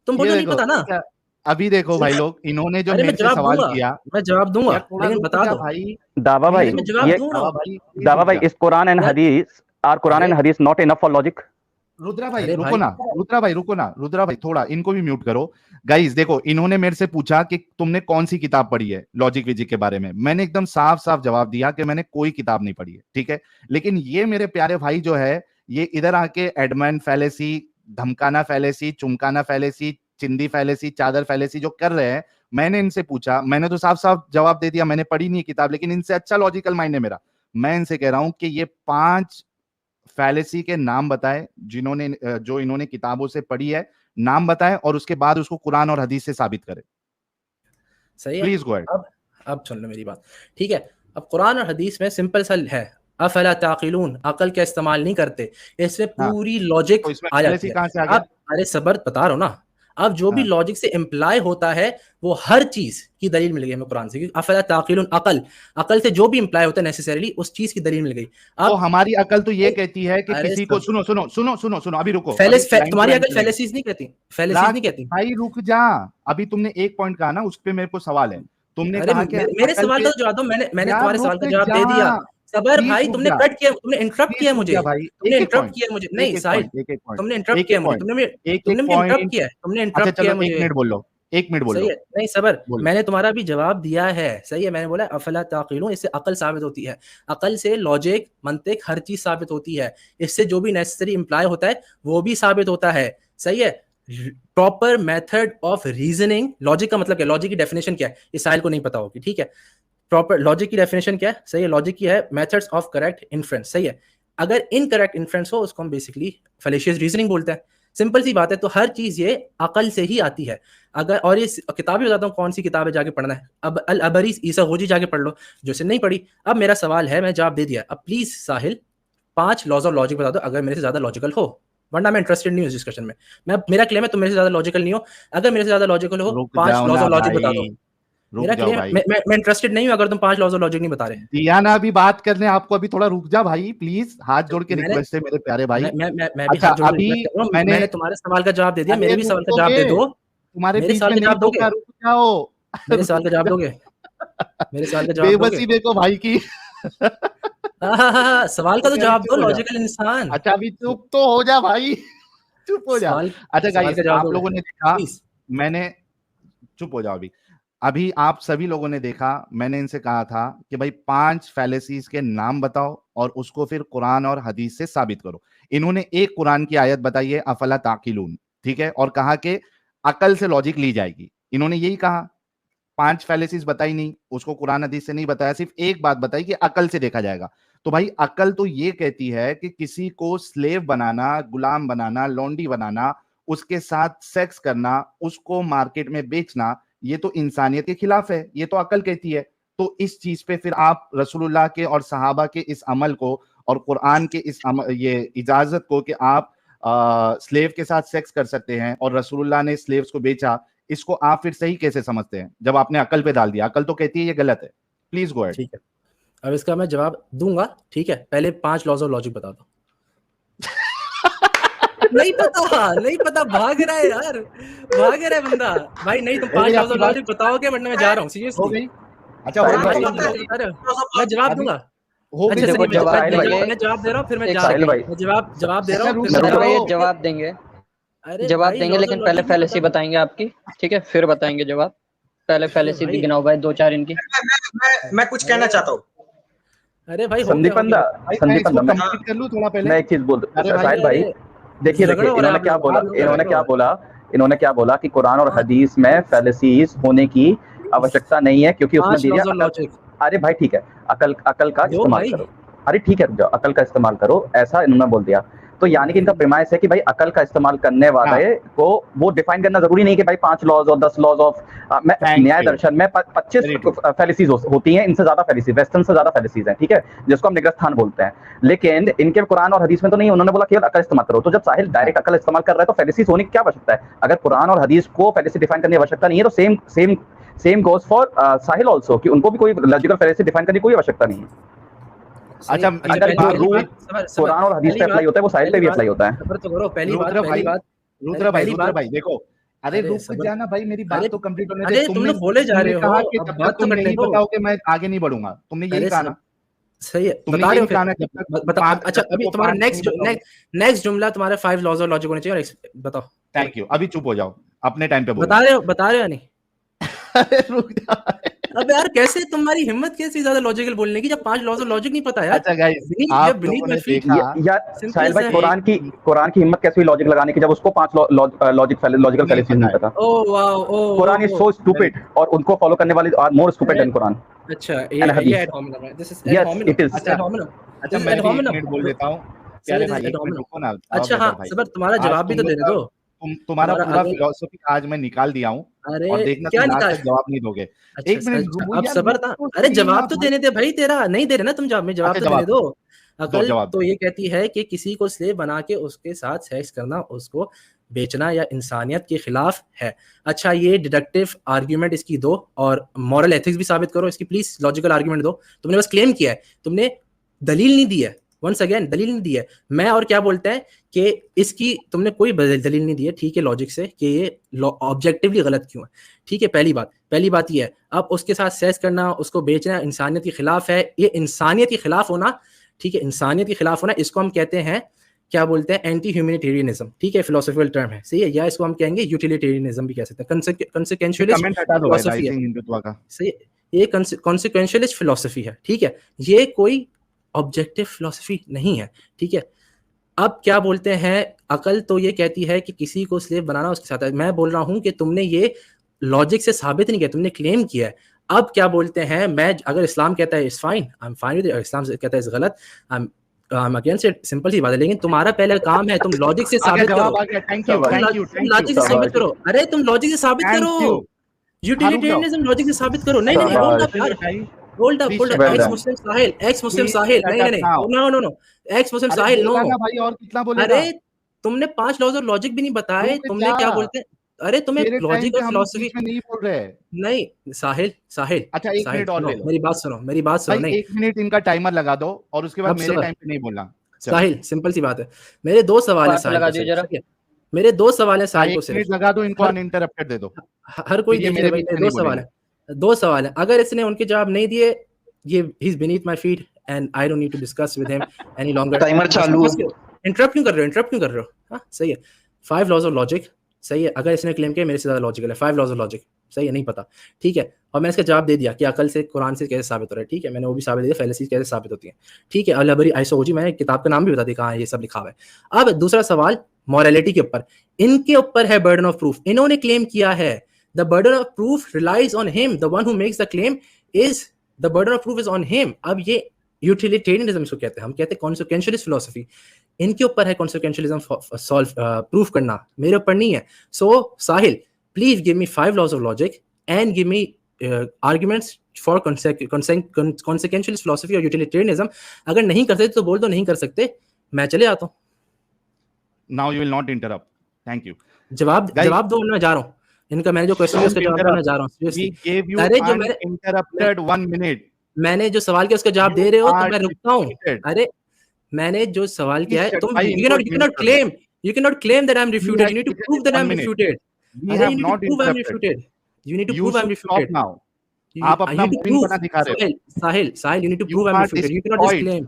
तुम ये बोलो नहीं देखो, पता ना। क्या अभी देखो भाई लोग, इन्होंने जो अरे मैं मेरे से जवाब सवाल दूंगा, किया। मैं जवाब दूंगा, यार थोड़ा लेकिन रुक बता जा दो। भाई, दावा प्लीज भाई, अरे मैं रुक जवाब ये दूंगा दावा भाई, प्लीज दावा रुक भाई, जा। इस कुरान एंड यार। हदीस आर कुरान अरे एंड हदीस not enough for logic. Rudra भाई अरे रुको भाई, ना, रुद्रा भाई रुको ना, रुद्रा भाई थोड़ा इनको भी म्यूट करो। गाइस देखो, इन्होंने मेरे से पूछा कि तुमने कौन सी किताब पढ़ी है लॉजिक विजिक के बारे में। मैंने एकदम साफ साफ जवाब दिया कि मैंने कोई किताब नहीं पढ़ी है, ठीक है। लेकिन ये मेरे प्यारे भाई जो है, ये इधर आके एडमंड फैलेसी, धमकाना फैलेसी, चुमकाना फैलेसी, चिंदी फैलेसी, चादर फैलेसी जो कर रहे हैं, मैंने इनसे पूछा, मैंने तो साफ साफ जवाब दे दिया, मैंने पढ़ी नहीं है किताब, लेकिन इनसे अच्छा लॉजिकल माइंड है मेरा। मैं इनसे कह रहा हूं कि ये 5 फैलेसी के नाम बताए जिन्होंने जो इन्होंने किताबों से पढ़ी है, नाम बताए, और उसके बाद उसको कुरान और हदीस से साबित करे। सही है। Please go ahead. अब सुन लो मेरी बात, ठीक है। अब कुरान और हदीस में सिंपल सा है, अफला ताकिलून, अकल का इस्तेमाल नहीं करते, इसमें हाँ, पूरी लॉजिक तो इसमें आ जाती फैलेसी है। कहां से आ गया? अब अरे सबर बता रहा हूं ना, अब जो भी हाँ, लॉजिक से इम्प्लाई होता है वो हर चीज की दलील मिल गई हमें कुरान से। अफला ताकिलून, अकल, अकल से जो भी इम्प्लाई होता है नेसेसरीली उस चीज की दलील मिल गई। तो अब हमारी अकल तो ये कहती है कि अरे किसी को, सब सुनो सुनो सुनो सुनो सुनो, अभी रुको, अभी लाइन टू तुम्हारी लाइन अकल चलेंगे। फैलेसीज नहीं कहती, फैलेसीज नहीं कहती। भाई रुक जा, अभी तुमने एक पॉइंट कहा ना, उस पे मेरे को सवाल है। तुमने अरे कहा कि मेरे अकल सवाल पे, का तो जवाब दो। मैंने यार तुम्हारे सवाल रुक का जवाब जा, दे दिया। सबर प्लीज भाई, रुक तुमने जा, कट किया, तुमने इंटरप्ट प्लीज किया रुक मुझे, जा भाई, तुमने एक एक इंटरप्ट पॉइंट, किया मुझे। एक नहीं एक साहिल, पॉइंट, एक एक पॉइंट, तुमने इंटरप्ट एक किया एक मुझे, पॉइंट, तुमने एक एक तुमने इंटरप्ट पॉइंट। किया है, तुमने अच्छा इंटरप्ट चलो, किया एक मुझे। मिनट बोल लो, एक मिनट बोल सही लो, है, नहीं सबर, बोलो। मैंने तुम्हारा भी जवाब दिया है। सही है, मैंने बोला अफला ताक़िलून, इससे अकल साबित होती है। अकल से लॉजिक, मंतिक, हर चीज साबित होती है। इससे जो भी नेसेसरी इंप्लाई होता है वो भी साबित होता है। सही है, proper method of reasoning. Logic का मतलब क्या, लॉजिक की डेफिनेशन क्या है, इस साहिल को नहीं पता होगी, ठीक है। प्रॉपर लॉजिक की डेफिनेशन क्या है, सही है, लॉजिक की है मेथड्स ऑफ करेक्ट इन्फ्रेंस। सही है, अगर इनकरेक्ट इन्फ्रेंस हो उसको हम बेसिकली फैलेशियस रीजनिंग बोलते हैं। सिंपल सी बात है, तो हर चीज ये अकल से ही आती है। अगर, और ये किताब भी बताता हूँ कौन सी किताब है, जाके पढ़ना है। अब अल अबरी ईसा होजी जाके पढ़ लो, जो इसे नहीं पढ़ी। अब मेरा सवाल है, मैं जवाब दे दिया। अब please Sahil 5 laws of logic बता दो, अगर मेरे से ज्यादा लॉजिकल हो, वरना मैं इंटरेस्टेड नहीं हूँ इस डिस्कशन में। मैं, मेरा क्लेम है तुम मेरे से ज्यादा लॉजिकल नहीं हो। अगर मेरे से ज्यादा लॉजिकल हो, रुक 5 जाओ लॉज ना ऑफ लॉजिक बता दो। भाई, रुक मेरा जाओ क्लेम, भाई। मैं इंटरेस्टेड नहीं हूँ अगर तुम 5 लॉज ऑफ लॉजिक नहीं बता रहे। दिया ना अभी बात करने आपको, अभी थोड़ा रुक जा भाई, प्लीज, हाथ जोड़ के मैंने रिक्वेस्ट है मेरे प्यारे भाई। मैं भी अच्छा हाथ जोड़ के अभी रिक्वेस्ट कर रहा हूँ। मैंने, मैंने तुम्हारे सवाल का जवाब दे दिया, अरे मेरे भी रुक सवाल का तो जवाब दे गए, दो। तुम्हारे मेरे बीच सवाल में का नहीं जवाब दोगे, टोका, रुक जाओ। मेरे सवाल का जवाब दोगे, मेरे सवाल का जवाब दोगे। बेबसी देखो भाई की। सवाल का तो अरे जवाब चुप दो, हो जा। लॉजिकल इंसान। अच्छा अभी चुप तो हो जा भाई, चुप हो जा। सवाल, अच्छा सवाल गाइस, का जवाब आप दोगे लोगों ने देखा, प्लीज। मैंने, चुप हो जाओ अभी। अभी आप सभी लोगों ने देखा, मैंने इनसे कहा था कि भाई 5 फैलेसीज के नाम बताओ और उसको फिर कुरान और हदीस से साबित करो। इन्होंने एक कुरान की आयत बताई है, अफला ताकिलून, ठीक है, और कहा कि अकल से लॉजिक ली जाएगी। इन्होंने यही कहा, 5 फैलेसीज बताई नहीं, उसको कुरान हदीस से नहीं बताया, सिर्फ एक बात बताई कि अकल से देखा जाएगा। तो भाई अकल तो ये कहती है कि किसी को स्लेव बनाना, गुलाम बनाना, लौंडी बनाना, उसके साथ सेक्स करना, उसको मार्केट में बेचना, ये तो इंसानियत के खिलाफ है, ये तो अकल कहती है। तो इस चीज पे फिर आप रसूलुल्लाह के और सहाबा के इस अमल को और कुरान के इस ये इजाजत को कि आप स्लेव के साथ सेक्स कर सकते हैं और रसूलुल्लाह ने स्लेव्स को बेचा, इसको आप फिर सही कैसे समझते हैं जब आपने अकल पे डाल दिया? अकल तो कहती है ये गलत है। Please go ahead. ठीक है, अब इसका मैं जवाब दूंगा, ठीक है। पहले 5 लॉज ऑफ लॉजिक बता दो। नहीं पता, भाग रहा है यार, भाग रहा है बंदा। भाई नहीं, तुम 5 लॉज ऑफ लॉजिक बताओगे, वरना मैं जा रहा हूँ हो सीरियसली। गई? अच्छा हो साहिल गई? भाई, मैं जवाब अभी दूंगा। हो गई? अच्छा देखो, जवाब? जवाब देंगे। मैं जवाब दे रहा हूँ, फिर मैं एक जा रहा साहिल हूँ। भाई, मैं जवाब दे रहा अच्छा, हूँ, रुक फिर मैं जाओ। जा रहा ये हूँ। जवाब देंगे। अरे जवाब भाई देंगे laws of लेकिन पहले logic फैलेसी मतलब बताएंगे आपकी, ठीक है, फिर बताएंगे जवाब। पहले फैलेसी भाई गिनाओ भाई 2-4 इनकी। मैं कुछ कहना चाहता हूँ। अरे भाई हो क्या संदीपन दा, भाई मैं संदीपन इसको दा, मैं कंप्लीट कर लूं थोड़ा पहले। मैं एक चीज बोल, अरे भाई, साहिल भाई देखिए झगड़ा हो रहा है इन्होंने आप क्या लोग, बोला, आप लोग इन्होंने झगड़ा क्या हो बोला, इन्होंने क्या बोला कि कुरान और हदीस में फैलेसीज होने की आवश्यकता नहीं है क्योंकि उसमें 5 दे दिया laws of अकल। logic अरे भाई ठीक है, अकल अकल का दो इस्तेमाल भाई। करो। अरे ठीक है, रुक जाओ, अकल का इस्तेमाल करो, ऐसा इन्होंने बोल दिया। तो यानी कि इनका प्रेमाइस है कि भाई अकल का इस्तेमाल करने वाले को वो डिफाइन करना जरूरी नहीं कि भाई 5 लॉज और 10 लॉज ऑफ Thank न्याय you. दर्शन में 25 Very true. फैलिसीज होती हैं, इनसे ज्यादा फैलिसीज, वेस्टर्न से ज्यादा फैलिसीज हैं, ठीक है, जिसको हम निग्रस्थान बोलते हैं। लेकिन इनके कुरान और हदीस में तो नहीं, उन्होंने बोला केवल अकल इस्तेमाल करो। तो जब साहिल डायरेक्ट अकल इस्तेमाल कर रहा है तो फैलिसीज होने की क्या आवश्यकता है? अगर कुरान और हदीस को फैलिसी डिफाइन करने की आवश्यकता नहीं है तो same goes for Sahil also, कि उनको भी कोई लॉजिकल फैलिसी डिफाइन करने की कोई आवश्यकता नहीं है। अच्छा, अगर जो पहली रूल बात, कुरान और हदीस पे अप्लाई होता है वो साहिल पे भी अप्लाई होता है। सबर तो करो। पहली बात रुद्र भाई देखो, अरे अरे रुक सबर- जाना भाई, मेरी बात अरे- तो कंप्लीट होने अरे दे। तुम तुमने लोग बोले जा रहे तुमने हो, कहा कि अब जब बात तक तो तुम करने नहीं दो। बताओगे मैं आगे नहीं बढ़ूंगा। तुमने यही अरे कहा ना? सही है, तुमने बता रहे यही हो फिर। कहा ना, जब तक बता, पांच- अच्छा जब तक अभी वो तुम्हारा पांच नेक्स्ट नहीं बताओगे। नेक्स्ट जुमला तुम्हारे 5 लॉज ऑफ लॉजिक होने चाहिए, और बताओ। थैंक यू, अभी चुप हो जाओ, अपने टाइम पे बोलो। बता रहे हो या नहीं? अरे रुक जा। अब यार कैसे तुम्हारी हिम्मत कैसी ज्यादा लॉजिकल बोलने की, जब 5 लॉज ऑफ लॉजिक नहीं पता यार। अच्छा गाइस, Beneath- आप you're beneath लोगों my ने feet. देखा यार Simple साहिल भाई, as कुरान की हिम्मत कैसे हुई लॉजिक लगाने की जब उसको 5 लॉजिकल नहीं फैलिसीज नहीं पता पता? Oh wow, Quran is so stupid और उनको फॉलो करने वाले are more stupid than Quran अच्छा एंड ये हदीस। एड होमिनम है, this is Yes, ad hominem, it is. This is ad hominem, अच्छा, दिस इज मैं एड भी एक होमिनम। मिनट बोल देता हूँ। सही, प्यारे this is भाई ad एक मिनट hominem. रुको ना। अच्छा हाँ भाई, सबर, तुम्हारा आज जवाब भी तुम तो लोग देने का- दो। तुम्हारा तुम्हारा पूरा अगले- फिलोसफी आज मैं निकाल दिया हूँ, अरे और देखना क्या तुम लास्ट निकाल? तक जवाब नहीं दोगे। अच्छा, एक मिनट अच्छा, रुको अब यार, सबर रुक था। तो अरे सही जवाब ना तो भाई। देने दे भाई, तेरा नहीं दे रहे ना तुम जवाब में, जवाब अच्छा, तो देने जवाब दो। अकल जवाब तो ये कहती है कि किसी को स्लेव बना के उसके साथ सेक्स करना, उसको बेचना या इंसानियत के खिलाफ है। अच्छा ये डिडक्टिव आर्ग्यूमेंट इसकी दो, और मॉरल एथिक्स भी साबित करो इसकी, प्लीज लॉजिकल आर्ग्यूमेंट दो। तुमने बस क्लेम किया है, तुमने दलील नहीं दी है। वंस अगेन दलील नहीं दी है। मैं और क्या बोलते हैं कि इसकी तुमने कोई दलील नहीं दी है, ठीक है, लॉजिक से कि ये ऑब्जेक्टिवली गलत क्यों है। ठीक है, पहली बात ये है। अब उसके साथ सेक्स करना, उसको बेचना इंसानियत के खिलाफ है। ये इंसानियत के खिलाफ होना, ठीक है, इंसानियत के खिलाफ होना, इसको हम कहते हैं, क्या बोलते हैं, एंटी ह्यूमैनिटेरियनिज्म। ठीक है, फिलोसफिकल टर्म है, सही है, या इसको हम कहेंगे यूटिलिटेरियनिज्म भी कह सकते हैं, कंसेक्वेंशियलिस्ट कमेंट हटा दो भाई, फिलोसफी है, राइजिंग हिंदुत्व का। सही है, ये कॉन्सिक्वेंशियलिस्ट फिलोसफी है। ठीक है, ये कोई ऑब्जेक्टिव फिलोसफी नहीं है। ठीक है, अब क्या बोलते हैं, अकल तो ये कहती है कि किसी को स्लेव बनाना उसके साथ है। मैं बोल रहा हूं कि तुमने ये लॉजिक से साबित नहीं किया, तुमने क्लेम किया है। अब क्या बोलते हैं, मैं अगर इस्लाम कहता है it's fine, I am fine with it, Islam कहता है इट्स गलत, I am against it, simple सी बात है। लेकिन तुम्हारा पहले काम है, तुम लॉजिक से साबित करो। जवाब आ गया, थैंक यू, तुम लॉजिक से साबित करो। अरे तुम लॉजिक से साबित करो, यूटिलिटेरियनिज्म लॉजिक से साबित करो। नहीं नहीं, होल्ड अप यार, होल्ड अप, एक्स मुस्लिम साहिल, एक्स मुस्लिम साहिल, नहीं नो एक्स मुस्लिम साहिल, नो भाई, और कितना बोलेगा? अरे तुमने 5 लॉज और लॉजिक भी नहीं बताए, तुमने क्या बोलते हैं, अरे तुम्हें लॉजिक और फिलोसफी नहीं बोल रहे। नहीं साहिल, अच्छा, एक मिनट और ले लो, मेरी बात सुनो नहीं, एक मिनट इनका टाइमर लगा दो, और उसके बाद अब मेरे टाइम पे नहीं बोलना। साहिल सिंपल सी बात है, मेरे 2 सवाल है साहिल, लगा दियो जरा। मेरे 2 सवाल है साहिल को, एक मिनट लगा दो, इनको अनइंटरप्टेड दे दो। हर कोई देख ले भाई, 2 सवाल है, अगर इसने उनके जवाब नहीं दिए, ये ही is beneath my feet and I don't need to discuss with him any longer. Timer चालू है। इंटरप्ट क्यों कर रहे हो? हाँ सही है, 5 लॉज ऑफ लॉजिक, सही है, अगर इसने क्लेम किया मेरे से ज्यादा लॉजिकल है, 5 लॉज ऑफ लॉजिक, सही है, नहीं पता, ठीक है, और मैं इसका जवाब दे दिया कि अकल से, कुरान से कैसे साबित हो रहा है, ठीक है, मैंने वो भी साबित दिया, फैलेसी कैसे साबित होती है, ठीक है, अल-अबरी आइसोलॉजी, मैंने किताब का नाम भी बता दिया कहाँ ये सब लिखा हुआ है। अब दूसरा सवाल मॉरलिटी के ऊपर, इनके ऊपर है बर्डन ऑफ प्रूफ, इन्होंने क्लेम किया है, the burden of proof relies on him, the one who makes the claim is the burden of proof is on him. अब ये यूटिलिटेरियनिज्म इसको कहते हैं, हम कहते हैं कॉन्सिक्वेंशियलिस्ट फिलोसफी, इनके ऊपर है कॉन्सिक्वेंशियलिज्म सॉल्व प्रूफ करना, मेरे ऊपर नहीं है। So Sahil please give me 5 laws of logic and give me arguments for consequentialist philosophy और यूटिलिटेरियनिज्म। अगर नहीं कर सकते तो बोल दो नहीं कर सकते, मैं चले आता हूँ। Now you will not interrupt, thank you. जवाब दो, मैं जा रहा हूँ, इनका मैंने जो क्वेश्चन है उसका जवाब देना जा रहा हूँ। अरे जो मैंने इंटरप्टेड 1 मिनट, मैंने जो सवाल किया उसका जवाब दे रहे हो तो मैं रुकता हूँ। अरे मैंने जो सवाल किया है, तुम you cannot claim that I am refuted, you need to prove that I am refuted, you need to prove I am refuted, you need to prove I am refuted now. आप अपना मुंह बना दिखा रहे हो। साहिल, you need to prove I am refuted, you cannot just claim,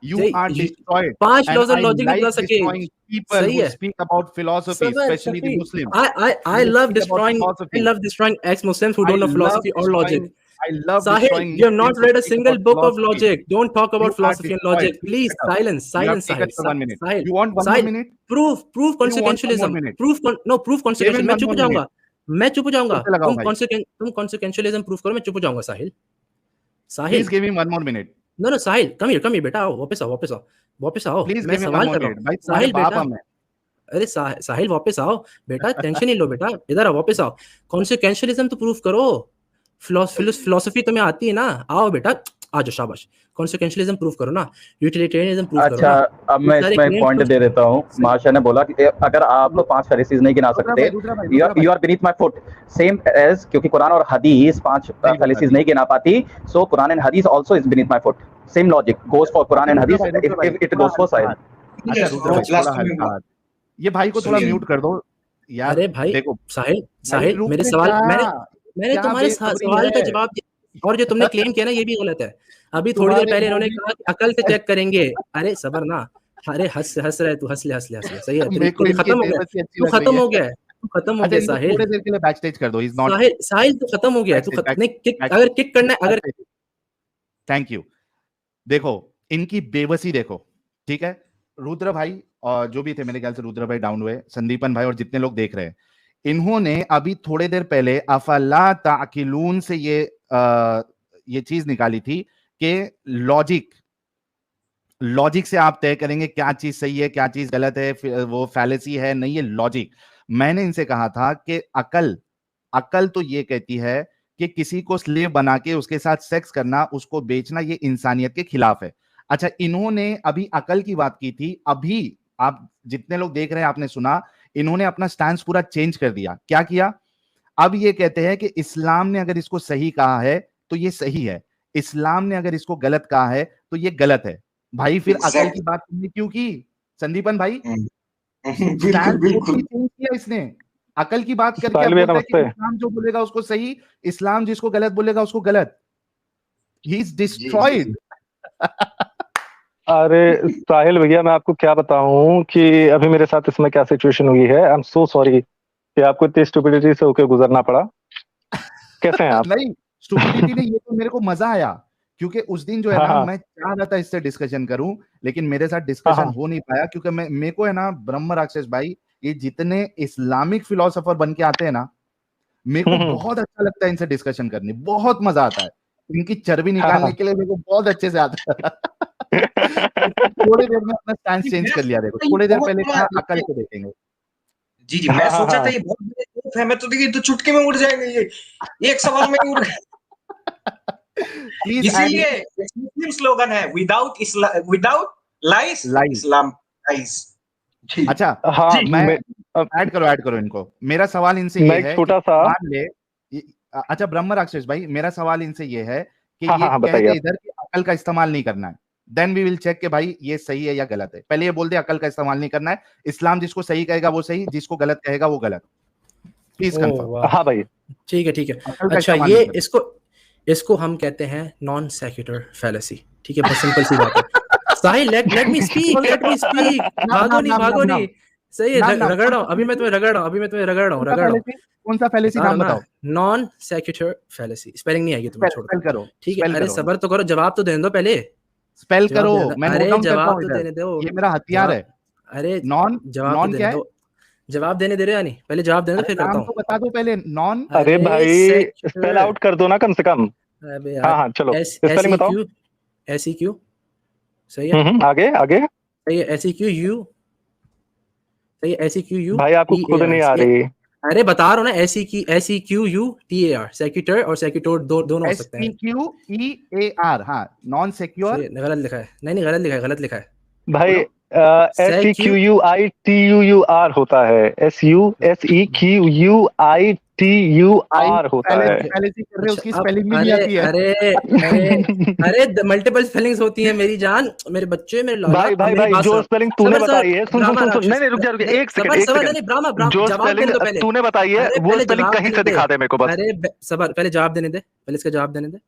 You सही, are destroyed. 5 And laws of I logic नहीं like बता सके। destroying people सही who है। speak about philosophy, especially the Muslims. I Who love speak about destroying philosophy. ex-Muslims who I don't know love philosophy or logic. destroying. I love Sahil, destroying you have not Muslims who read a speak single about book of philosophy. logic. Don't talk about You are philosophy and destroyed. logic. Please, Shut up. silence, You have silence, taken Sahil. for 1 minute. Sahil, You want one more Sahil, minute? proof You want one more consequentialism. minute? Proof consequentialism. Even मैं one चुप more हो जाऊंगा। मैं चुप हो जाऊंगा। फिर से लगाओ भाई। तुम consequentialism proof करो, मैं चुप हो जाऊंगा साहिल। Please give me one more minute. No, Sahil, come here बेटा, आओ, वापस आओ। Please मैं give me सवाल one कर more रहा minute. हूँ। भाई तुम्हारे साहिल बाप बेटा, हम हैं। अरे साहिल वापस आओ बेटा, टेंशन नहीं लो बेटा, इधर आओ, वापस आओ। कॉन्सिक्वेंशियलिज्म तो प्रूफ करो। फिलोसफी तुम्हें आती है ना, आओ बेटा, आ जाओ, शाबाश। कॉन्सिक्वेंशियलिज्म प्रूफ करो ना, यूटिलिटेरियनिज्म प्रूफ करो अच्छा, ना। अब मैं इसमें एक पॉइंट दे देता हूँ। माशा ने बोला कि अगर आप 5 फरीसीज नहीं गिना सकते, you are beneath my foot, same as, क्योंकि कुरान और हदीस 5 फरीसीज नहीं गिना पाती, सो कुरान एंड हदीस also is beneath my foot. Same logic goes for कुरान एंड हदीस if it goes for Sahil. अच्छा रुद्र भाई, थोड़ा हल्का हाथ। ये भाई को थोड़ा म्यूट कर दो यार। अरे भाई देखो साहिल, रुक मेरे जा। सवाल, मैंने क्या तुम्हारे बेसब्री सवाल का है? जवाब दिया, और जो तुमने क्लेम किया ना, ये भी गलत है। अभी थोड़ी देर पहले इन्होंने कहा कि अकल से चेक करेंगे। अरे सबर ना, अरे हंस रहे तू, हंस ले। सही है, मेरे को इनकी खत्म हो गया, बेइज्जती अच्छी तू लग रही खत्म है। हो गया है, तू खत्म हो अच्छा, गया इनको साहिल। थोड़ी देर के लिए बैक स्टेज कर दो। इज नॉट साहिल तू खत्म हो गया है, तू नहीं, अगर किक करना है, अगर थैंक यू। देखो इनकी बेबसी देखो, ठीक है। रुद्र भाई और जो भी थे, मेरे ख्याल से रुद्र भाई डाउन हुए, संदीपन भाई और जितने लोग देख रहे हैं, इन्होंने अभी थोड़े देर पहले अफला ताकिलून से ये चीज निकाली थी कि लॉजिक से आप तय करेंगे क्या चीज सही है, क्या चीज गलत है, वो फैलेसी है नहीं, ये लॉजिक। मैंने इनसे कहा था कि अकल तो ये कहती है कि किसी को स्लेव बना के उसके साथ सेक्स करना, उसको बेचना, ये इंसानियत के खिलाफ है। अच्छा, इन्होंने अभी अकल की बात की थी, अभी आप जितने लोग देख रहे हैं आपने सुना, इन्होंने अपना स्टैंड पूरा चेंज कर दिया। क्या किया? अब ये कहते हैं कि इस्लाम ने अगर इसको सही कहा है तो ये सही है, इस्लाम ने अगर इसको गलत कहा है तो ये गलत है। भाई फिर अकल की बात तुमने क्यों की संदीपन भाई? बिल्कुल चेंज किया इसने। अकल की बात करके अब बोलता है कि इस्लाम जो बोलेगा उसको सही, इस्लाम जिसको गलत बोलेगा उसको गलत। He is destroyed. अरे साहिल भैया, मैं आपको क्या बताऊं कि अभी मेरे साथ इसमें क्या सिचुएशन हुई है। आई एम सो सॉरी कि आपको इतनी स्टुपिडिटी से होकर गुजरना पड़ा। कैसे हैं आप? नहीं, स्टुपिडिटी नहीं, ये तो मेरे को मजा आया, क्योंकि उस दिन जो है ना, मैं चाह रहा था इससे डिस्कशन करूं, लेकिन मेरे साथ डिस्कशन हो नहीं पाया, क्योंकि मेरे को है ना, ब्रह्म राक्षस भाई, ये जितने इस्लामिक फिलोसोफर बन के आते हैं ना, मेरे को बहुत अच्छा लगता है इनसे डिस्कशन करनी, बहुत मजा आता है। इनकी चर्बी निकालने के लिए मेरे को बहुत अच्छे से आता है। थोड़ी देर में अपना स्टैंड चेंज कर लिया। देखो थोड़ी देर पहले कहा अकल को देखेंगे। जी मैं सोचा था ये बहुत बड़े प्रूफ है, मैं तो देखिए तो चुटकी में उड़ जाएंगे, ये एक सवाल में उड़ गए। इसीलिए मुस्लिम स्लोगन है, विदाउट लाइस इस्लाम लाइस। अच्छा हाँ, मैं ऐड करो इनको। मेरा सवाल इनसे ये है, छोटा सा, मान ले, अच्छा ब्रह्म राक्षस भाई, मेरा सवाल इनसे ये है कि ये कहते इधर कि अकल का इस्तेमाल नहीं करना है, देन वी विल चेक कि भाई ये सही है या गलत है। पहले ये बोल दे अकल का इस्तेमाल नहीं करना है, इस्लाम जिसको सही कहेगा वो सही, जिसको गलत कहेगा वो गलत। Please confirm. हाँ भाई, ठीक है। अच्छा, ये इसको हम कहते हैं नॉन सेक्युलर फैलेसी। ठीक है, बहुत सिंपल सी बात है। साहिल, लेट मी स्पीक। भागो नहीं। सही है, रगड़ रहा हूं अभी मैं तुम्हें रगड़ रहा हूं। कौन सा फैलेसी नाम बताओ? Non secular fallacy. स्पेलिंग नहीं आएगी तुम्हें, छोड़ो, करो। ठीक है, अरे सबर तो करो, जवाब तो देने दो पहले। स्पेल करो, मैं नोट डाउन करता हूं, जवाब तो देने दो, ये मेरा हथियार है। अरे नॉन क्या है? जवाब देने दे रहे हो नहीं? पहले जवाब देने दो, फिर करता हूं। तो बता दो पहले। नॉन, अरे भाई स्पेल आउट कर दो ना कम से कम। हाँ चलो, स्पेलिंग बताओ। SEQ सही है, आगे सही है। SEQ सही है। SEQ भाई आपको खुद नहीं आ रही। अरे बता रहा हूँ ना, SEQUTAR, सेक्यूटर और सेक्यूटोर दोनों हो सकते हैं। SEQEAR, हाँ, नॉन सिक्योर। गलत लिखा है, नहीं गलत लिखा है भाई। SEQUITUUR होता है, SEQUITUR होता है। उसकी स्पेलिंग भी नहीं आती है। अरे मल्टीपल स्पेलिंग्स होती हैं मेरी जान, मेरे बच्चे, मेरे लाला। भाई जो स्पेलिंग तूने बताई है, सुन नहीं रुक जा, एक सेकंड। जो स्पेलिंग तूने बताई है वो स्पेलिंग कहीं से दिखा दे मेरे को बस। अरे सबर, पहले जवाब देने दे, पहले इसका जवाब देने दे।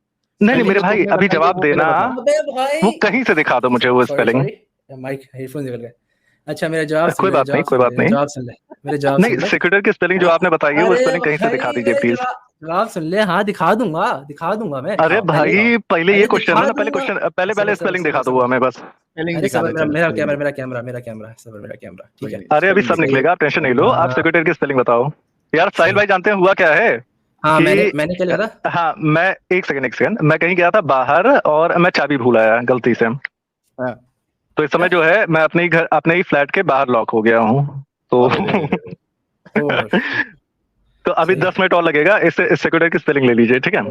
नहीं मेरे भाई अभी जवाब देना, अबे भाई वो कहीं से दिखा दो मुझे वो स्पेलिंग। माइक हेडफोन निकल गए। अच्छा मेरा जवाब कोई बात नहीं, कोई बात नहीं। जवाब सुन ले, मेरे जवाब नहीं, सेक्युलर की स्पेलिंग जो आपने बताई है वो स्पेलिंग कहीं से दिखा दीजिए प्लीज। जवाब सुन ले। हाँ दिखा दूंगा मैं। अरे भाई पहले ये क्वेश्चन है ना, पहले स्पेलिंग दिखा दो हमें बस। अरे सबर, मेरा कैमरा सबर, मेरा कैमरा ठीक है। अरे अभी सब निकलेगा, आप टेंशन नहीं लो। आप सेक्रेटरी की स्पेलिंग बताओ यार। साहिल भाई जानते हैं हुआ क्या है? हाँ मैंने क्या लिखा था? हाँ मैं एक सेकंड मैं कहीं गया था बाहर और मैं चाबी भूल आया गलती से। तो इस समय जो है मैं अपने ही फ्लैट के बाहर लॉक हो गया हूँ। तो तो अभी 10 मिनट और लगेगा। इस सेक्रेटरी की स्पेलिंग ले लीजिए, ठीक है?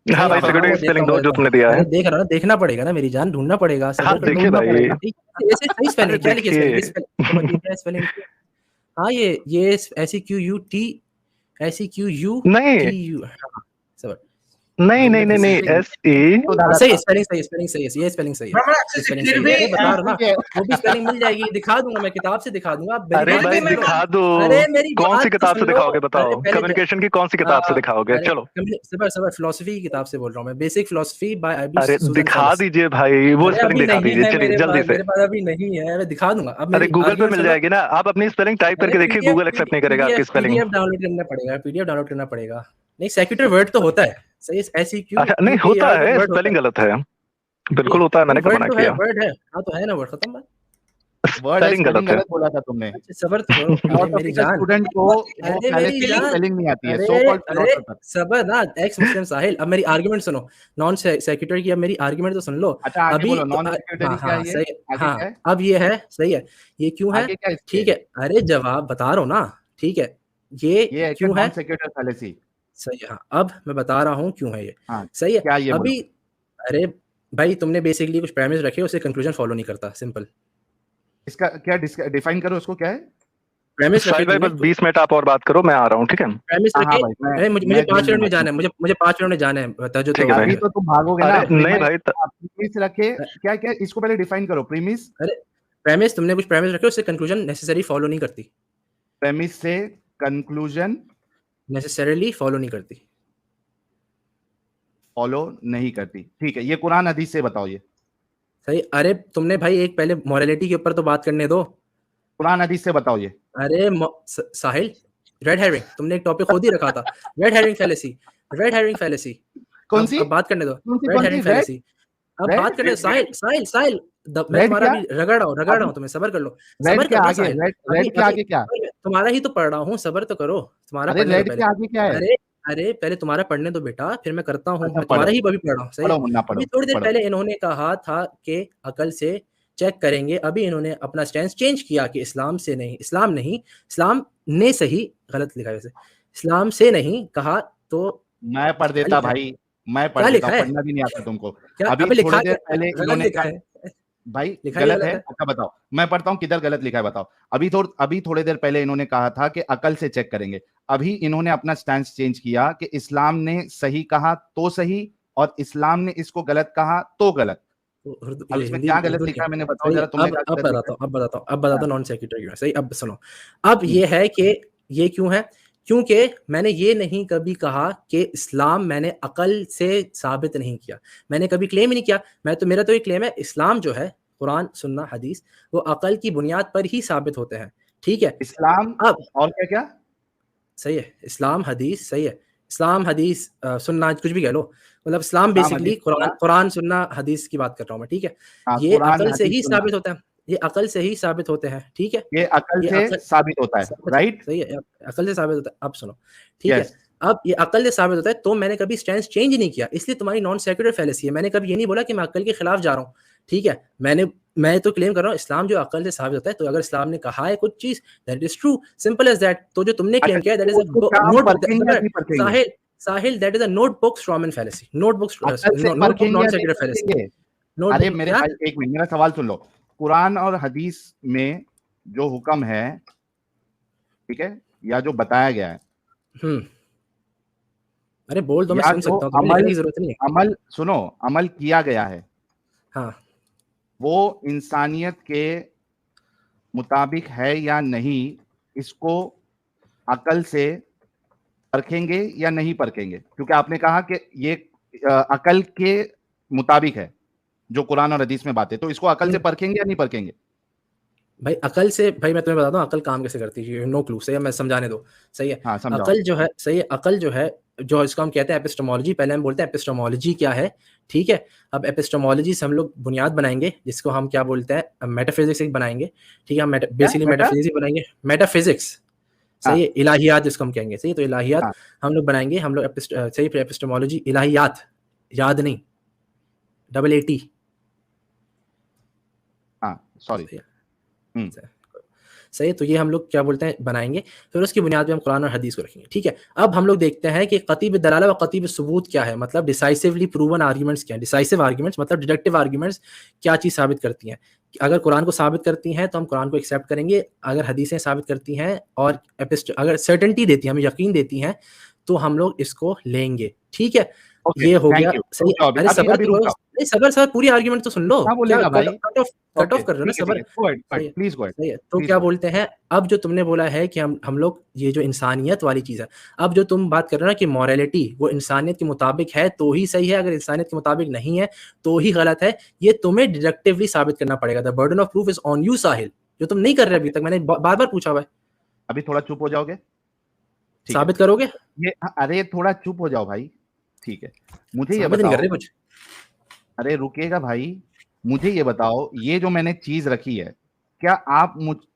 हाँ भाई सेक्रेटरी की स्पेलिंग दो जो तुमने दिया है। देख रहा ना, देखना पड़ेगा ना मेरी जान, ढूंढना पड़ेगा। हाँ देखिए भाई, ऐसे सही स्पेलिंग क्या लिखी है स्पेलिंग? हाँ ये SEQUT नहीं सब नहीं SE सही स्पेलिंग सही है, ये स्पेलिंग सही है। स्पेलिंग सही है, बता रहा ना, वो भी स्पेलिंग मिल जाएगी, दिखा दूंगा मैं, किताब से दिखा दूंगा। अरे भाई दिखा दो। कौन सी किताब से दिखाओगे बताओ? कम्युनिकेशन की कौन सी किताब से दिखाओगे? चलो सबर फिलोसफी की किताब से बोल रहा हूँ मैं, बेसिक फिलोसफी बाय IB अरे दिखा दीजिए भाई, वो स्पेलिंग दिखा दीजिए। चलिए जल्दी से। मेरे पास अभी नहीं है, मैं दिखा दूंगा। अब अरे गूगल पे मिल जाएगी ना, आप अपनी स्पेलिंग टाइप करके देखिए, गूगल एक्सेप्ट नहीं करेगा आपकी स्पेलिंग। पीडीएफ डाउनलोड करना पड़ेगा। नहीं सेक्युलर वर्ड तो होता है सही, SEQ। अच्छा नहीं होता है, स्पेलिंग गलत है। बिल्कुल होता है, मैंने कब मना किया? वर्ड है, हाँ तो है ना वर्ड, खत्म बात। स्पेलिंग गलत बोला था तुमने। सबर मेरी जान, स्टूडेंट को स्पेलिंग नहीं आती है, सो कॉल्ड फिलोसोफर। सबर ना, एक्स मुस्लिम साहिल, अब मेरी आर्गुमेंट सुनो। नॉन सेक्युलर की अब मेरी आर्गुमेंट तो सुन लो। अच्छा अभी नॉन सेक्युलर क्या है? सही, हाँ अब ये है सही है, ये क्यों है? ठीक है, अरे जवाब बता रहा हूँ ना, ठीक है ये क्यों है? सेक्युलर फैलेसी सही है। हाँ अब मैं बता रहा हूँ क्यों है ये। हाँ, सही है। क्या ये अभी अरे भाई तुमने बेसिकली कुछ प्रेमिस रखे, उसे कंक्लूजन फॉलो नहीं करता, सिंपल। इसका क्या डिफाइन करो, उसको क्या है प्रेमिस रखे? भाई बस 20 मिनट आप और बात करो, मैं आ रहा हूँ, ठीक है? प्रेमिस रखे। मुझे 5 मिनट में जाना है, मुझे 5 मिनट में जाना है। अभी तो तुम भागोगे ना। नहीं भाई प्रीमिस रखे क्या इसको पहले डिफाइन करो। प्रीमिस, अरे प्रेमिस, तुमने कुछ प्रेमिस रखे, उससे कंक्लूजन नेसेसरी फॉलो नहीं करती। प्रेमिस से कंक्लूजन नेसेसरीली फॉलो नहीं करती। फॉलो नहीं करती, ठीक है। ये कुरान हदीस से बताओ ये। सही। अरे तुमने भाई एक पहले मोरालिटी के ऊपर तो बात करने दो। कुरान हदीस से बताओ ये। अरे साहिल, रेड हेरिंग, तुमने एक टॉपिक खुद ही रखा था, रेड हेरिंग फैलेसी। कौन सी? अब बात करने दो, रेड हेरिंग फैलेसी। अब बात करने दो। साहिल मैं तुम्हारा भी रगड़ रहा हूँ, तुम्हें सबर कर लो। रेड के आगे क्या? तुम्हारा ही तो पढ़ रहा हूँ, सबर तो करो। तुम्हारा रेड के आगे क्या है? अरे पहले तुम्हारा पढ़ने दो बेटा, फिर मैं करता हूँ। मैं तुम्हारा ही अभी पढ़ रहा हूँ। सही। अभी थोड़ी देर पहले इन्होंने कहा था कि अकल से चेक करेंगे, अभी इन्होंने अपना स्टैंड चेंज किया कि इस्लाम ने सही, गलत लिखा है वैसे, इस्लाम से नहीं कहा। तो मैं पढ़ देता भाई, मैं पढ़ देता, पढ़ना भी नहीं आता तुमको। अभी थोड़ी देर पहले इन्होंने कहा भाई गलत है, अच्छा बताओ, मैं पढ़ता हूँ किधर गलत लिखा है बताओ। अभी थोड़ी देर पहले इन्होंने कहा था कि अकल से चेक करेंगे, अभी इन्होंने अपना स्टैंड चेंज किया कि इस्लाम ने सही कहा तो सही और इस्लाम ने इसको गलत कहा तो गलत। अब इसमें क्या गलत लिखा है मैंने बताओ जरा तुमने। अब बताता हूँ नॉन सेक्युलर क्यों है। सही। अब सुनो, अब ये है कि ये क्यों है, क्योंकि मैंने ये नहीं कभी कहा कि इस्लाम मैंने अकल से साबित नहीं किया, मैंने कभी क्लेम ही नहीं किया। मेरा तो ये क्लेम है, इस्लाम जो है, कुरान सुन्ना हदीस, वो अकल की बुनियाद पर ही साबित होते हैं। ठीक है, इस्लाम अब और क्या सही है, इस्लाम हदीस, सही है, इस्लाम हदीस सुन्ना, कुछ भी कह लो, मतलब इस्लाम बेसिकली कुरान सुन्ना हदीस की बात कर रहा हूँ मैं। ठीक है, ये अकल से ही साबित होता है, ये अकल से ही साबित होते हैं। ठीक है, ये अकल से साबित होता है, राइट? सही है, अकल से साबित होता है। अब सुनो, ठीक है, अब ये अकल से साबित होता है, तो मैंने कभी स्टैंड चेंज नहीं किया, इसलिए तुम्हारी नॉन सेक्युलर फैलेसी है। मैंने कभी ये नहीं बोला कि मैं अकल के खिलाफ जा रहा हूँ। ठीक है, मैं तो क्लेम कर रहा हूँ इस्लाम जो अकल से साबित होता है, तो अगर इस्लाम ने कहा है कुछ चीज, that is true, simple as that. तो जो तुमने क्लेम किया that is a Sahil, that is a notebook strawman fallacy, notebook non secular fallacy. अरे मेरे भाई एक मिनट, मेरा सवाल सुन लो। कुरान और हदीस में जो हुक्म है, ठीक है, या जो बताया गया है, अरे बोल दो, मैं सुन सकता हूं, तुम्हें लिखने की जरूरत नहीं है। अमल सुनो, अमल किया गया है, हाँ, वो इंसानियत के मुताबिक है या नहीं, इसको अकल से परखेंगे या नहीं परखेंगे? क्योंकि आपने कहा कि ये अकल के मुताबिक है जो कुरान और हदीस में बात है, तो इसको अकल से परखेंगे या नहीं परखेंगे? भाई अकल से, भाई मैं तुम्हें बताता हूँ अकल काम कैसे करती है, नो क्लू, सही है, मैं समझाने दो, सही है। हाँ, समझाओ। अकल जो है, सही है, अकल जो है, जो इसको हम कहते हैं एपिस्टेमोलॉजी, पहले हम बोलते हैं एपिस्टेमोलॉजी क्या है, ठीक है। अब एपिस्टेमोलॉजी से हम लोग बुनियाद बनाएंगे, जिसको हम क्या बोलते हैं, मेटाफिजिक्स बनाएंगे, ठीक है। हम बेसिकली मेटाफिजिक्स बनाएंगे, मेटाफिजिक्स, सही है, इलाहियात जिसको हम कहेंगे, सही है। तो इलाहियात हाँ। हम लोग बनाएंगे, हम लोग सही, फिर एपिस्टेमोलॉजी, इलाहियात, याद नहीं, AAT, हाँ, सॉरी। सही है। तो ये हम लोग क्या बोलते हैं बनाएंगे, फिर उसकी बुनियाद पे हम कुरान और हदीस को रखेंगे, ठीक है। अब हम लोग देखते हैं कि कतीब दलाला व कतीब सबूत क्या है, मतलब डिसाइसिवली प्रूवन आर्ग्यूमेंट्स क्या है। डिसाइसिव आर्ग्यूमेंट्स मतलब डिडक्टिव आर्ग्यूमेंट्स क्या चीज़ साबित करती हैं। अगर कुरान को साबित करती हैं तो हम कुरान को एक्सेप्ट करेंगे, अगर हदीसें साबित करती हैं और अगर सर्टेनिटी देती हैं, हमें यकीन देती हैं, तो हम लोग इसको लेंगे, ठीक है। ये हो गया, सही। अरे सबर करो, नहीं सबर, पूरी आर्ग्यूमेंट तो सुन लो, क्या कट ऑफ कर रहे हो ना, सबर, प्लीज गो अहेड। तो क्या बोलते हैं, अब जो तुमने बोला है कि हम लोग ये जो इंसानियत वाली चीज़ है, अब जो तुम बात कर रहे हो ना कि मॉरलिटी वो इंसानियत के मुताबिक है तो ही सही है, अगर इंसानियत के मुताबिक नहीं है तो ही गलत है, ये तुम्हें डिडक्टिवली साबित करना पड़ेगा। The burden of proof is on you Sahil, जो तुम नहीं कर रहे अभी तक, मैंने बार बार पूछा हुआ है। अभी थोड़ा चुप हो जाओगे, साबित करोगे ये? अरे थोड़ा चुप हो जाओ भाई, ठीक है। मुझे ये साबित नहीं कर रहे कुछ। अरे रुकिएगा भाई, मुझे ये बताओ, ये जो मैंने चीज रखी है, क्या आप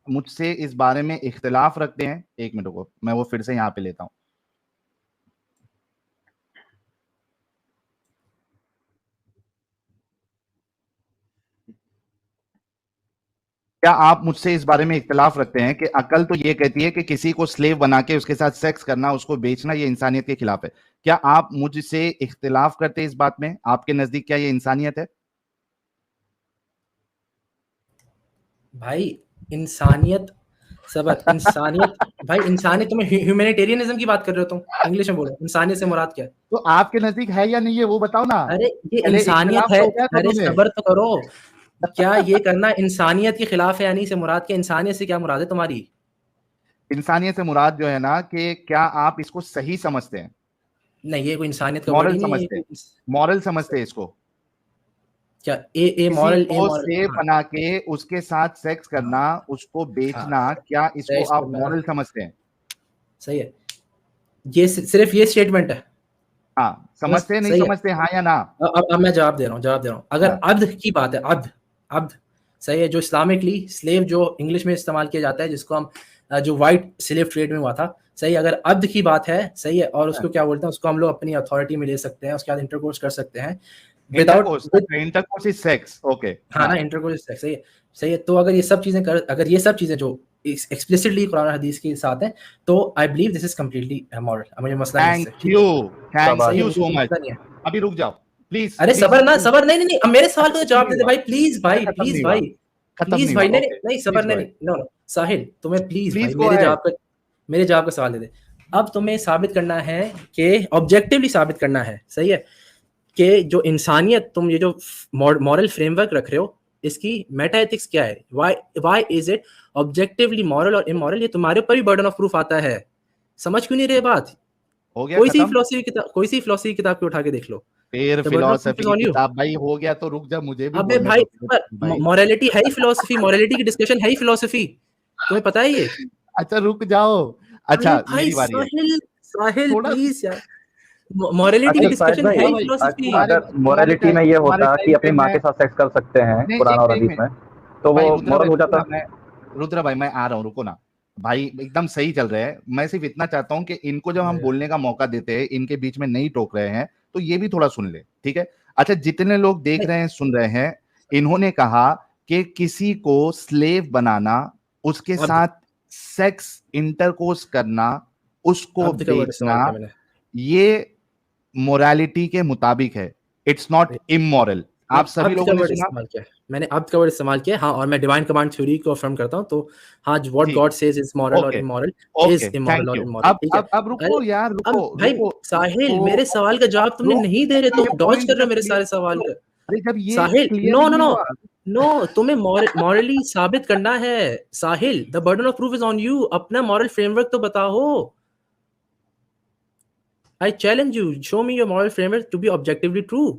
मुझसे इस बारे में इख्तिलाफ रखते हैं? एक मिनट को मैं वो फिर से यहाँ पे लेता हूं। क्या आप मुझसे इस बारे में इख्तिलाफ रखते हैं कि अकल तो ये कहती है कि किसी को स्लेव बना के उसके साथ सेक्स करना, उसको बेचना, ये इंसानियत के खिलाफ है? क्या आप मुझसे इख्तिलाफ करते हैं इस बात में? आपके नजदीक क्या ये इंसानियत है? भाई इंसानियत, सबर, इंसानियत भाई इंसानियत, तुम्हें ह्यूमैनिटेरियनिज्म की बात कर रहे हो तुम, इंग्लिश में बोलो, इंसानियत से मुराद क्या है? तो आपके नजदीक है या नहीं है वो बताओ ना। अरे ये इंसानियत है, अरे सबर तो करो, क्या ये करना इंसानियत के खिलाफ है या नहीं से मुराद क्या? इंसानियत से क्या मुराद है तुम्हारी? इंसानियत से मुराद जो है ना, कि क्या आप इसको सही समझते हैं? नहीं, ये कोई इंसानियत का मॉरल वर्ड ही नहीं समझते हैं, मॉरल समझते हैं इसको। क्या ए मॉरल, से बना के उसके साथ सेक्स करना, उसको बेचना, क्या इसको आप मॉरल समझते हैं? सही है, ये सिर्फ ये स्टेटमेंट है। हाँ, समझते हैं, नहीं समझते, हाँ या ना? अब मैं जवाब दे रहा हूँ। अगर अब्द की बात है, अब्द सही है, जो इस्लामिकली स्लेव जो इंग्लिश में इस्तेमाल किया जाता है, जिसको हम जो वाइट स्लेव ट्रेड में हुआ था, सही, अगर अब्द की बात है, सही है, और उसको क्या बोलते हैं, उसको हम लोग अपनी अथॉरिटी में ले सकते हैं, उसके बाद इंटरकोर्स कर सकते हैं without intercourse is sex, okay, हाँ ना, इंटरकोर्स इज सेक्स, सही है। तो अगर ये सब चीजें अगर ये सब चीजें जो एक्सप्लिसिटली कुरान और हदीस के साथ हैं, तो I believe this is completely moral. मुझे मसला नहीं है। Thank you so much. अभी रुक जाओ प्लीज। अरे सबर नहीं, अब मेरे सवाल को जवाब दे दे भाई, प्लीज भाई, नहीं सबर, नहीं, नो साहिल, तुम्हें प्लीज मेरे जवाब का सवाल दे दे। अब तुम्हें साबित करना है कि ऑब्जेक्टिवली साबित करना है, सही है, कि जो इंसानियत, तुम ये जो मॉरल फ्रेमवर्क रख रहे हो, इसकी मेटा एथिक्स क्या है? Why is it objectively moral और इमॉरल? ये तुम्हारे ऊपर भी बर्डन ऑफ प्रूफ आता है। समझ क्यों नहीं रहे बात? हो गया, कोई सी फिलोसफी किताब को उठा के देख लो, फिर फिलॉसफी किताब भाई हो गया, तो रुक जा, मुझे भी अबे भाई मॉरलिटी है ही फिलोसफी, मॉरलिटी की डिस्कशन है ही फिलोसफी, तुम्हें पता है ये? अच्छा रुक जाओ, अच्छा मेरी बारी है। साहिल प्लीज यार, मॉरलिटी की डिस्कशन है ही फिलोसफी। अगर मॉरलिटी में ये होता कि अपनी माँ के साथ सेक्स कर सकते हैं कुरान और हदीस में, तो वो मॉरल हो जाता। रुद्र भाई मैं आ रहा हूँ, रुको ना भाई, एकदम सही चल रहे हैं। मैं सिर्फ इतना चाहता हूँ कि इनको जब हम बोलने का मौका देते हैं, इनके बीच में नहीं टोक रहे हैं, तो ये भी थोड़ा सुन ले, ठीक है? अच्छा, जितने लोग देख रहे हैं, सुन रहे हैं, इन्होंने कहा कि किसी को स्लेव बनाना, उसके साथ सेक्स इंटरकोर्स करना, उसको बेचना, ये मोरालिटी के मुताबिक है, इट्स नॉट इमोरल। आप सभी लोगों ने सुना, मैंने अब्द का वर्ड इस्तेमाल किया, हाँ, और मैं डिवाइन कमांड थ्योरी को अफर्म करता हूँ, तो हाँ, what God says is moral और इमोरल इज इमोरल और इमोरल, ठीक है? अब रुको यार, रुको भाई साहिल, मेरे सवाल का जवाब तुमने नहीं दे रहे, तुम डॉज कर रहे हो मेरे सारे सवाल का। अरे जब ये साहिल, नो, तुम्हें मॉरली साबित करना है Sahil, the burden of proof is on you. अपना मॉरल फ्रेमवर्क तो बताओ, I challenge you. Show me your moral framework to be objectively true.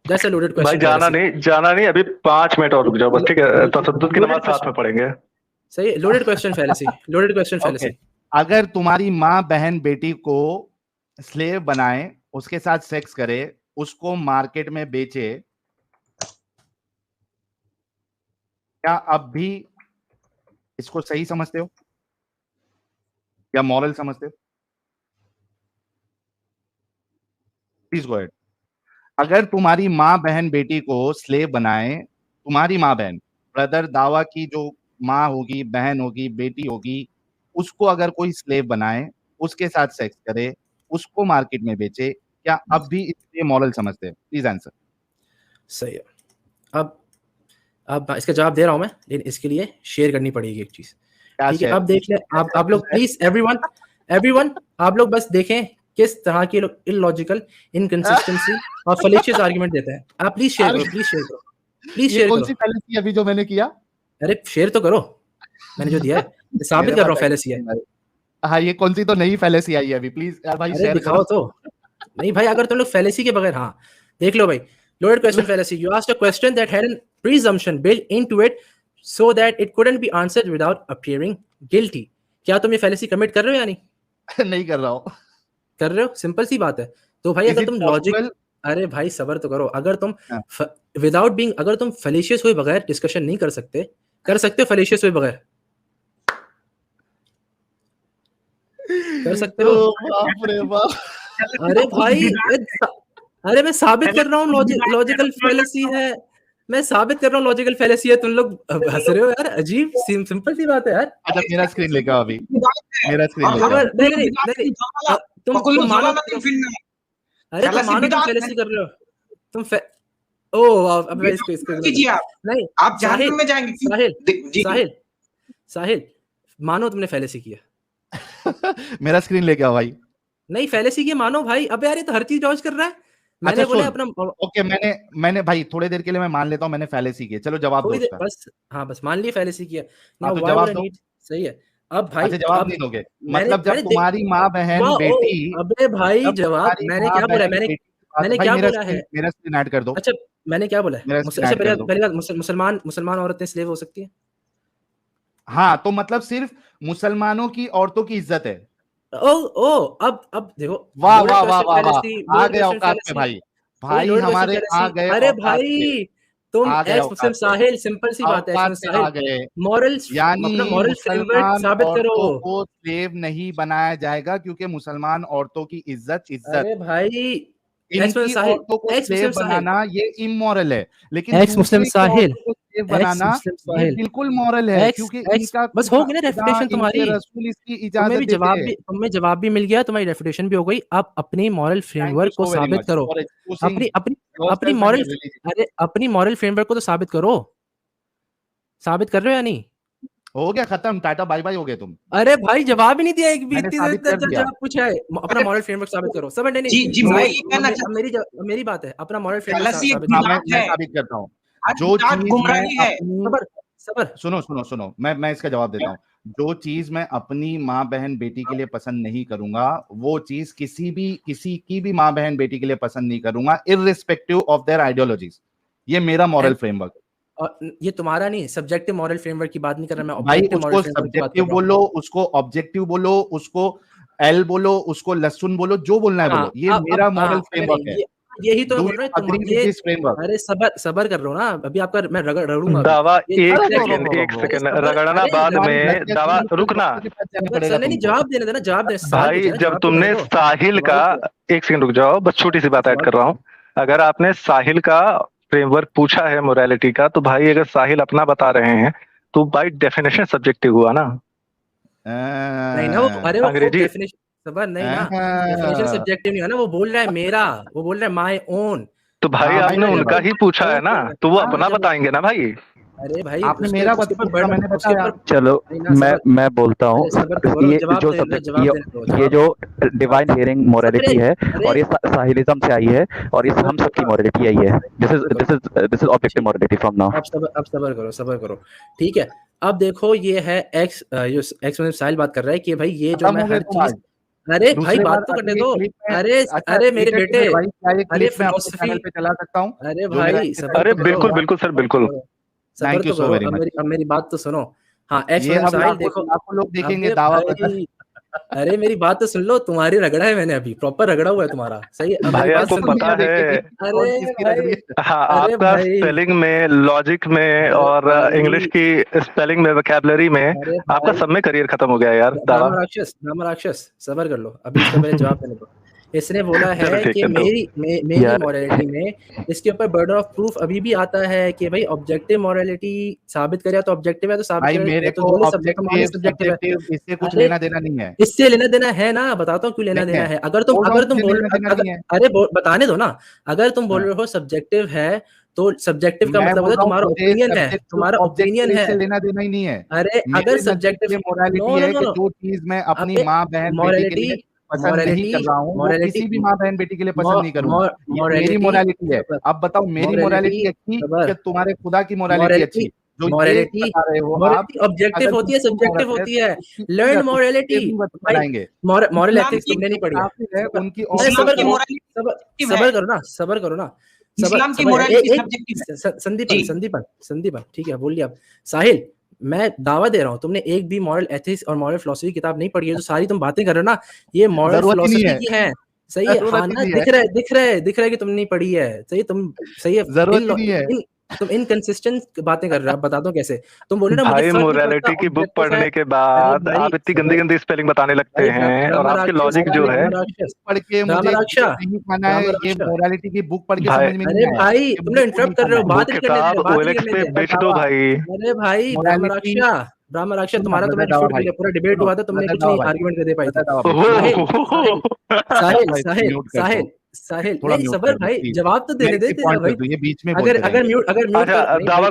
That's a loaded भाई question. जाना नहीं अभी 5 मिनट और रुक जाओ बस, ठीक है? तसद्दुद की नमाज साथ में पढ़ेंगे। सही है, loaded question fallacy. Loaded question fallacy. Okay. अगर तुम्हारी माँ बहन बेटी को स्लेव बनाए, उसके साथ सेक्स करे, उसको मार्केट में बेचे, क्या अब भी इसको सही समझते हो या मॉरल समझते हो? Please go ahead. अगर तुम्हारी माँ बहन बेटी को स्लेव बनाए, तुम्हारी माँ बहन, ब्रदर दावा की जो माँ होगी, बहन होगी, बेटी होगी, उसको अगर कोई स्लेव बनाए, उसके साथ सेक्स करे, उसको मार्केट में बेचे, क्या अब भी इसलिए मॉरल समझते हैं? Please answer. सही है। अब इसका जवाब दे रहा हूं मैं, लेकिन इसके लिए शेयर करनी पड़ेगी एक चीज, ठीक है? अब देख ले आप लोग प्लीज, एवरीवन आप लोग बस देखें किस तरह की इलॉजिकल, इनकंसिस्टेंसी और फैलेशियस आर्गुमेंट देते हैं। आप प्लीज शेयर करो, प्लीज शेयर कौन सी फैलेसी अभी जो मैंने किया? अरे शेयर तो करो, मैंने जो दिया है साबित कर रहा हूँ फैलेसी है। हाँ, ये कौन सी तो नई फैलेसी आई है अभी, प्लीज यार भाई शेयर दिखाओ तो। नहीं भाई, अगर तुम लोग फैलेसी के बगैर, हाँ देख लो भाई, loaded question fallacy. You asked a question that had an presumption built into it so that it couldn't be answered without appearing guilty. क्या तुम ये फैलेसी कमिट कर रहे हो या नहीं? नहीं कर रहा हूँ। कर रहे हो, सिंपल सी बात है। तो भाई अगर तुम लॉजिक, अरे भाई सबर तो करो। अगर तुम विदाउट बीइंग, अगर तुम फैलेशियस हुए बगैर डिस्कशन नहीं कर सकते हो फैलेशियस हुए बगैर? कर सकते हो? बाप रे बाप। अरे भाई, अरे मैं साबित कर रहा हूँ लॉजिकल फैलेसी है, मैं साबित कर रहा हूँ लॉजिकल फैलेसी है, तुम लोग हंस रहे हो यार। अजीब सिंपल सी बात है यार। अच्छा मेरा स्क्रीन लेकर अभी, मेरा स्क्रीन लेकर। नहीं तुम मानो, अरे तुम मानो तुम फैलेसी कर रहे हो, तुम अब इसको नहीं, आप जहन्नम में जाएंगे। साहिल मानो तुमने फैलेसी किया। मेरा स्क्रीन लेके आओ भाई। नहीं फैलेसी की मानो भाई। अबे यार ये तो हर चीज डॉज कर रहा है। मैंने बोला अपना ओके, मैंने भाई थोड़ी देर के लिए मैं मान लेता हूँ मैंने फैलेसी की। चलो जवाब दो उसका। बस हाँ, बस मान लिए फैलेसी किया। तो जवाब दो। सही है। अब भाई जवाब नहीं दोगे मतलब जब तुम्हारी माँ बहन बेटी। अबे भाई जवाब मैंने क्या बोला, मैंने क्या बोला है? मेरा स्क्रीन ऐड कर दो। अच्छा मैंने क्या बोला है? पहली बात, मुसलमान औरतें स्लेव हो सकती है? हाँ, तो मतलब सिर्फ मुसलमानों की औरतों की इज्जत है। अब देखो, वाह वाह वाह वाह वाह, आ गए औकात में भाई, भाई हमारे आ गए। अरे भाई तुम एक्स मुस्लिम साहिल, सिंपल सी बात है, मॉरल यानी मॉरल फ्रेमवर्क साबित करो। को स्लेव नहीं बनाया जाएगा क्योंकि मुसलमान औरतों की इज्जत। अरे भाई इनकी औरतों को स्लेव बनाना ये इमोरल है, लेकिन एक्स मुस्लिम साहिल बनाना ये बिल्कुल मॉरल है क्योंकि इनका बस हो गई ना रेफुटेशन तुम्हारी। रसूल इसकी इजाजत देते हैं। तुम्हें जवाब भी मिल गया, तुम्हारी रेफुटेशन भी हो गई। अब अपनी मॉरल फ्रेमवर्क को साबित करो, अपनी मॉरल फ्रेमवर्क को तो साबित करो। साबित कर रहे हो या नहीं? हो गया, खत्म, टाटा बाय बाय हो गए तुम। अरे भाई जवाब ही नहीं दिया एक भी। जवाब पूछा है, अपना मॉरल फ्रेमवर्क साबित करो। सब नहीं, मेरी बात है, अपना मॉरल फ्रेमवर्क साबित करता हूँ। जो सबर सुनो, मैं इसका जवाब देता हूँ। जो चीज मैं अपनी माँ बहन बेटी के लिए पसंद नहीं करूंगा, वो चीज किसी की भी माँ बहन बेटी के लिए पसंद नहीं करूंगा, इररिस्पेक्टिव ऑफ देयर आइडियोलॉजीज। ये मेरा मॉरल फ्रेमवर्क। और ये तुम्हारा नहीं, सब्जेक्टिव मॉरल फ्रेमवर्क की बात नहीं कर रहा मैं। भाई उसको सब्जेक्टिव बोलो, उसको ऑब्जेक्टिव बोलो, उसको एल बोलो, उसको लहसुन बोलो, जो बोलना है बोलो। ये मेरा मॉरल फ्रेमवर्क है। यही तो बोल रहे हैं। अरे सबर कर रहा हूँ ना, अभी आपका मैं रगड़ूंगा। दावा एक सेकंड रगड़ना बाद में, दावा रुकना। नहीं जवाब देने देना, जवाब दे भाई। जब तुमने साहिल का, एक सेकंड रुक जाओ, बस छोटी सी बात ऐड कर रहा हूँ। अगर आपने साहिल का फ्रेमवर्क पूछा है मोरालिटी का, तो भाई अगर साहिल अपना बता रहे हैं तो बाय डेफिनेशन सब्जेक्टिव हुआ ना। नहीं ना, वो अरे वो अंग्रेजी सबर नहीं ना, डेफिनेशन सब्जेक्टिव नहीं है ना। वो बोल रहा है मेरा, वो बोल रहा है माय ओन। तो भाई आपने उनका ही पूछा है ना, तो वो अपना बताएंगे ना भाई। अरे भाई आपने मेरा मैंने बताया। चलो मैं बोलता हूँ, ये जो डिवाइन हियरिंग मोरालिटी है और ये साहिलिज्म से आई है और ये हम सबकी मोरालिटी आई है। This is objective morality from now. अब सबर करो, ठीक है। अब देखो ये है एक्स मतलब साहिल बात कर रहा है कि भाई ये जो खत्म मैं हो गए हर तुम आज। चीज, अरे भाई दूसरे बात बार तो करने अगर ये दो। क्लिप में अरे अच्छा अरे मेरे treated बेटे, है भाई, क्या ये अरे क्लिप मैं अपने फिलोसफी, चैनल पे चला सकता हूँ? अरे जो मेरा भाई सबर अरे तो करो, बिल्कुल बिल्कुल सर, बिल्कुल। सबर थैंक यू तो सो करो। वेरी अब मच। मेरी बात तो सुनो। हाँ एक्स ये मतलब अब साहिल देखो, लाखों लोग देखेंगे अबे दावा भाई, अरे मेरी बात तो सुन लो, तुम्हारी रगड़ा है मैंने अभी, प्रॉपर रगड़ा हुआ है तुम्हारा, सही है? अब मेरी भाई बात आपको सुन पता लो। है, कौन अरे किसकी रख भाई, रही है? हाँ अरे आपका भाई, स्पेलिंग में, लॉजिक में अरे और भाई, इंग्लिश की स्पेलिंग में, वोकैबुलरी में अरे आपका भाई, सब में करियर खत्म हो गया यार, दावा। रामा राक्षस सबर कर लो, अभी इसका पहले जवाब देने दो। इसने बोला चलो है ठीक कि है, तो मेरी यार मोरालिटी में इसके ऊपर बर्डन ऑफ प्रूफ अभी भी आता है कि भाई ऑब्जेक्टिव मोरालिटी साबित करे तो ऑब्जेक्टिव है, तो साबित भाई करे मेरे या तो को दोनों ऑब्जेक्टिव सब्जेक्टिव है। सब्जेक्टिव इससे कुछ अरे लेना देना नहीं है। इससे लेना देना है ना, बताता हूँ क्यों लेना नहीं देना है। है। बोल रहा हूँ अगर तुम मुझे बोल लेना देना नहीं है। बताने दो ना। अगर तुम बोल हाँ। रहे हो सब्जेक्टिव है, तो सब्जेक्टिव का मैं मतलब बोल होता है रहा हूँ तुम्हारा मुझे ओपिनियन है, सब्जेक्टिव तुम्हारा ओपिनियन ऑब्जेक्टिव है। से लेना देना ही नहीं है। अरे अगर मेरे नजदीक सब्जेक्टिव, ये मोरालिटी नो नो है नो कि नो, जो चीज मैं अपनी अबे माँ बहन बेटी के मोरालिटी, लिए पसंद नहीं कर रहा हूँ, वो किसी भी माँ बहन बेटी के लिए पसंद नहीं करूंगा। ये मेरी मोरालिटी है। अब बताओ मेरी मोरालिटी अच्छी कि तुम्हारे खुदा की मोरालिटी अच्छी? जो ये बता रहे हो आप, ऑब्जेक्टिव अगर होती है, किसी सब्जेक्टिव औरत है होती तो है। उसकी लर्न उसकी मोरालिटी नहीं भाई, बनाएंगे। मॉरल इस्लाम एथिक्स की तुमने नहीं पढ़ी है। काफिर है उनकी मैं इस्लाम सबर की करो, मोरालिटी सब्जेक्टिव सबर है। करो ना, सबर करो ना, इस्लाम की सबर मोरालिटी सब्जेक्टिव है। संदीपन जी। संदीपन ठीक है, बोलिए आप। साहिल, मैं दावा दे रहा हूँ तुमने एक भी मॉरल एथिक्स और मॉरल फिलोसफी किताब नहीं पढ़ी है। जो सारी तुम बातें कर रहे हो ना, ये मॉरल जरूरत ही नहीं फिलोसफी है। की है। सही है, जरूरत हाँ ही ना, नहीं है। दिख रहा है कि तुमने नहीं पढ़ी है। सही, तुम सही है, जरूरत ही नहीं है। तुम इनकंसिस्टेंट बातें कर रहे हो। बताता हूँ कैसे। तुम बोले ना मुझे भाई फर्क नहीं पड़ता मोरालिटी की बुक ऑब्जेक्टिव है। पढ़ने के अरे बाद भाई आप इतनी गंदी सबर, गंदी स्पेलिंग बताने लगते भाई हैं, और आपके लॉजिक जो है, राक्षस, पढ़ के मुझे राक्षा, ये नहीं खाना है, ये मोरालिटी की बुक पढ़ के भाई समझ में अरे नहीं आया। भाई ये तुमने मुझे वो नहीं इंटरप्ट कर रहे खाना हो, है। वो बात नहीं करने दे किताब रहे, बात नहीं OLX करने पे दे। बेच दो भाई। अरे भाई मोरालिटी ब्रह्म रक्षा सुनो तुम्हारा तो ब्रदर मैंने दावा शूट कर भाई, लिया, पूरा डिबेट सुनो हुआ था, तुमने ब्रदर कुछ दावा नहीं भाई, आर्गुमेंट कर दे पाई थी। ब्रदर दावा भाई, साहिल भाई साहिल म्यूट कर साहिल दो, साहिल थोड़ा नहीं म्यूट सबर कर दो भाई, प्लीज। जवाब तो मैं देने इसी देते पॉइंट भाई। पे तो ये बीच में अगर बोलते अगर रहेंगे। म्यूट अच्छा, कर नहीं भाई, दावा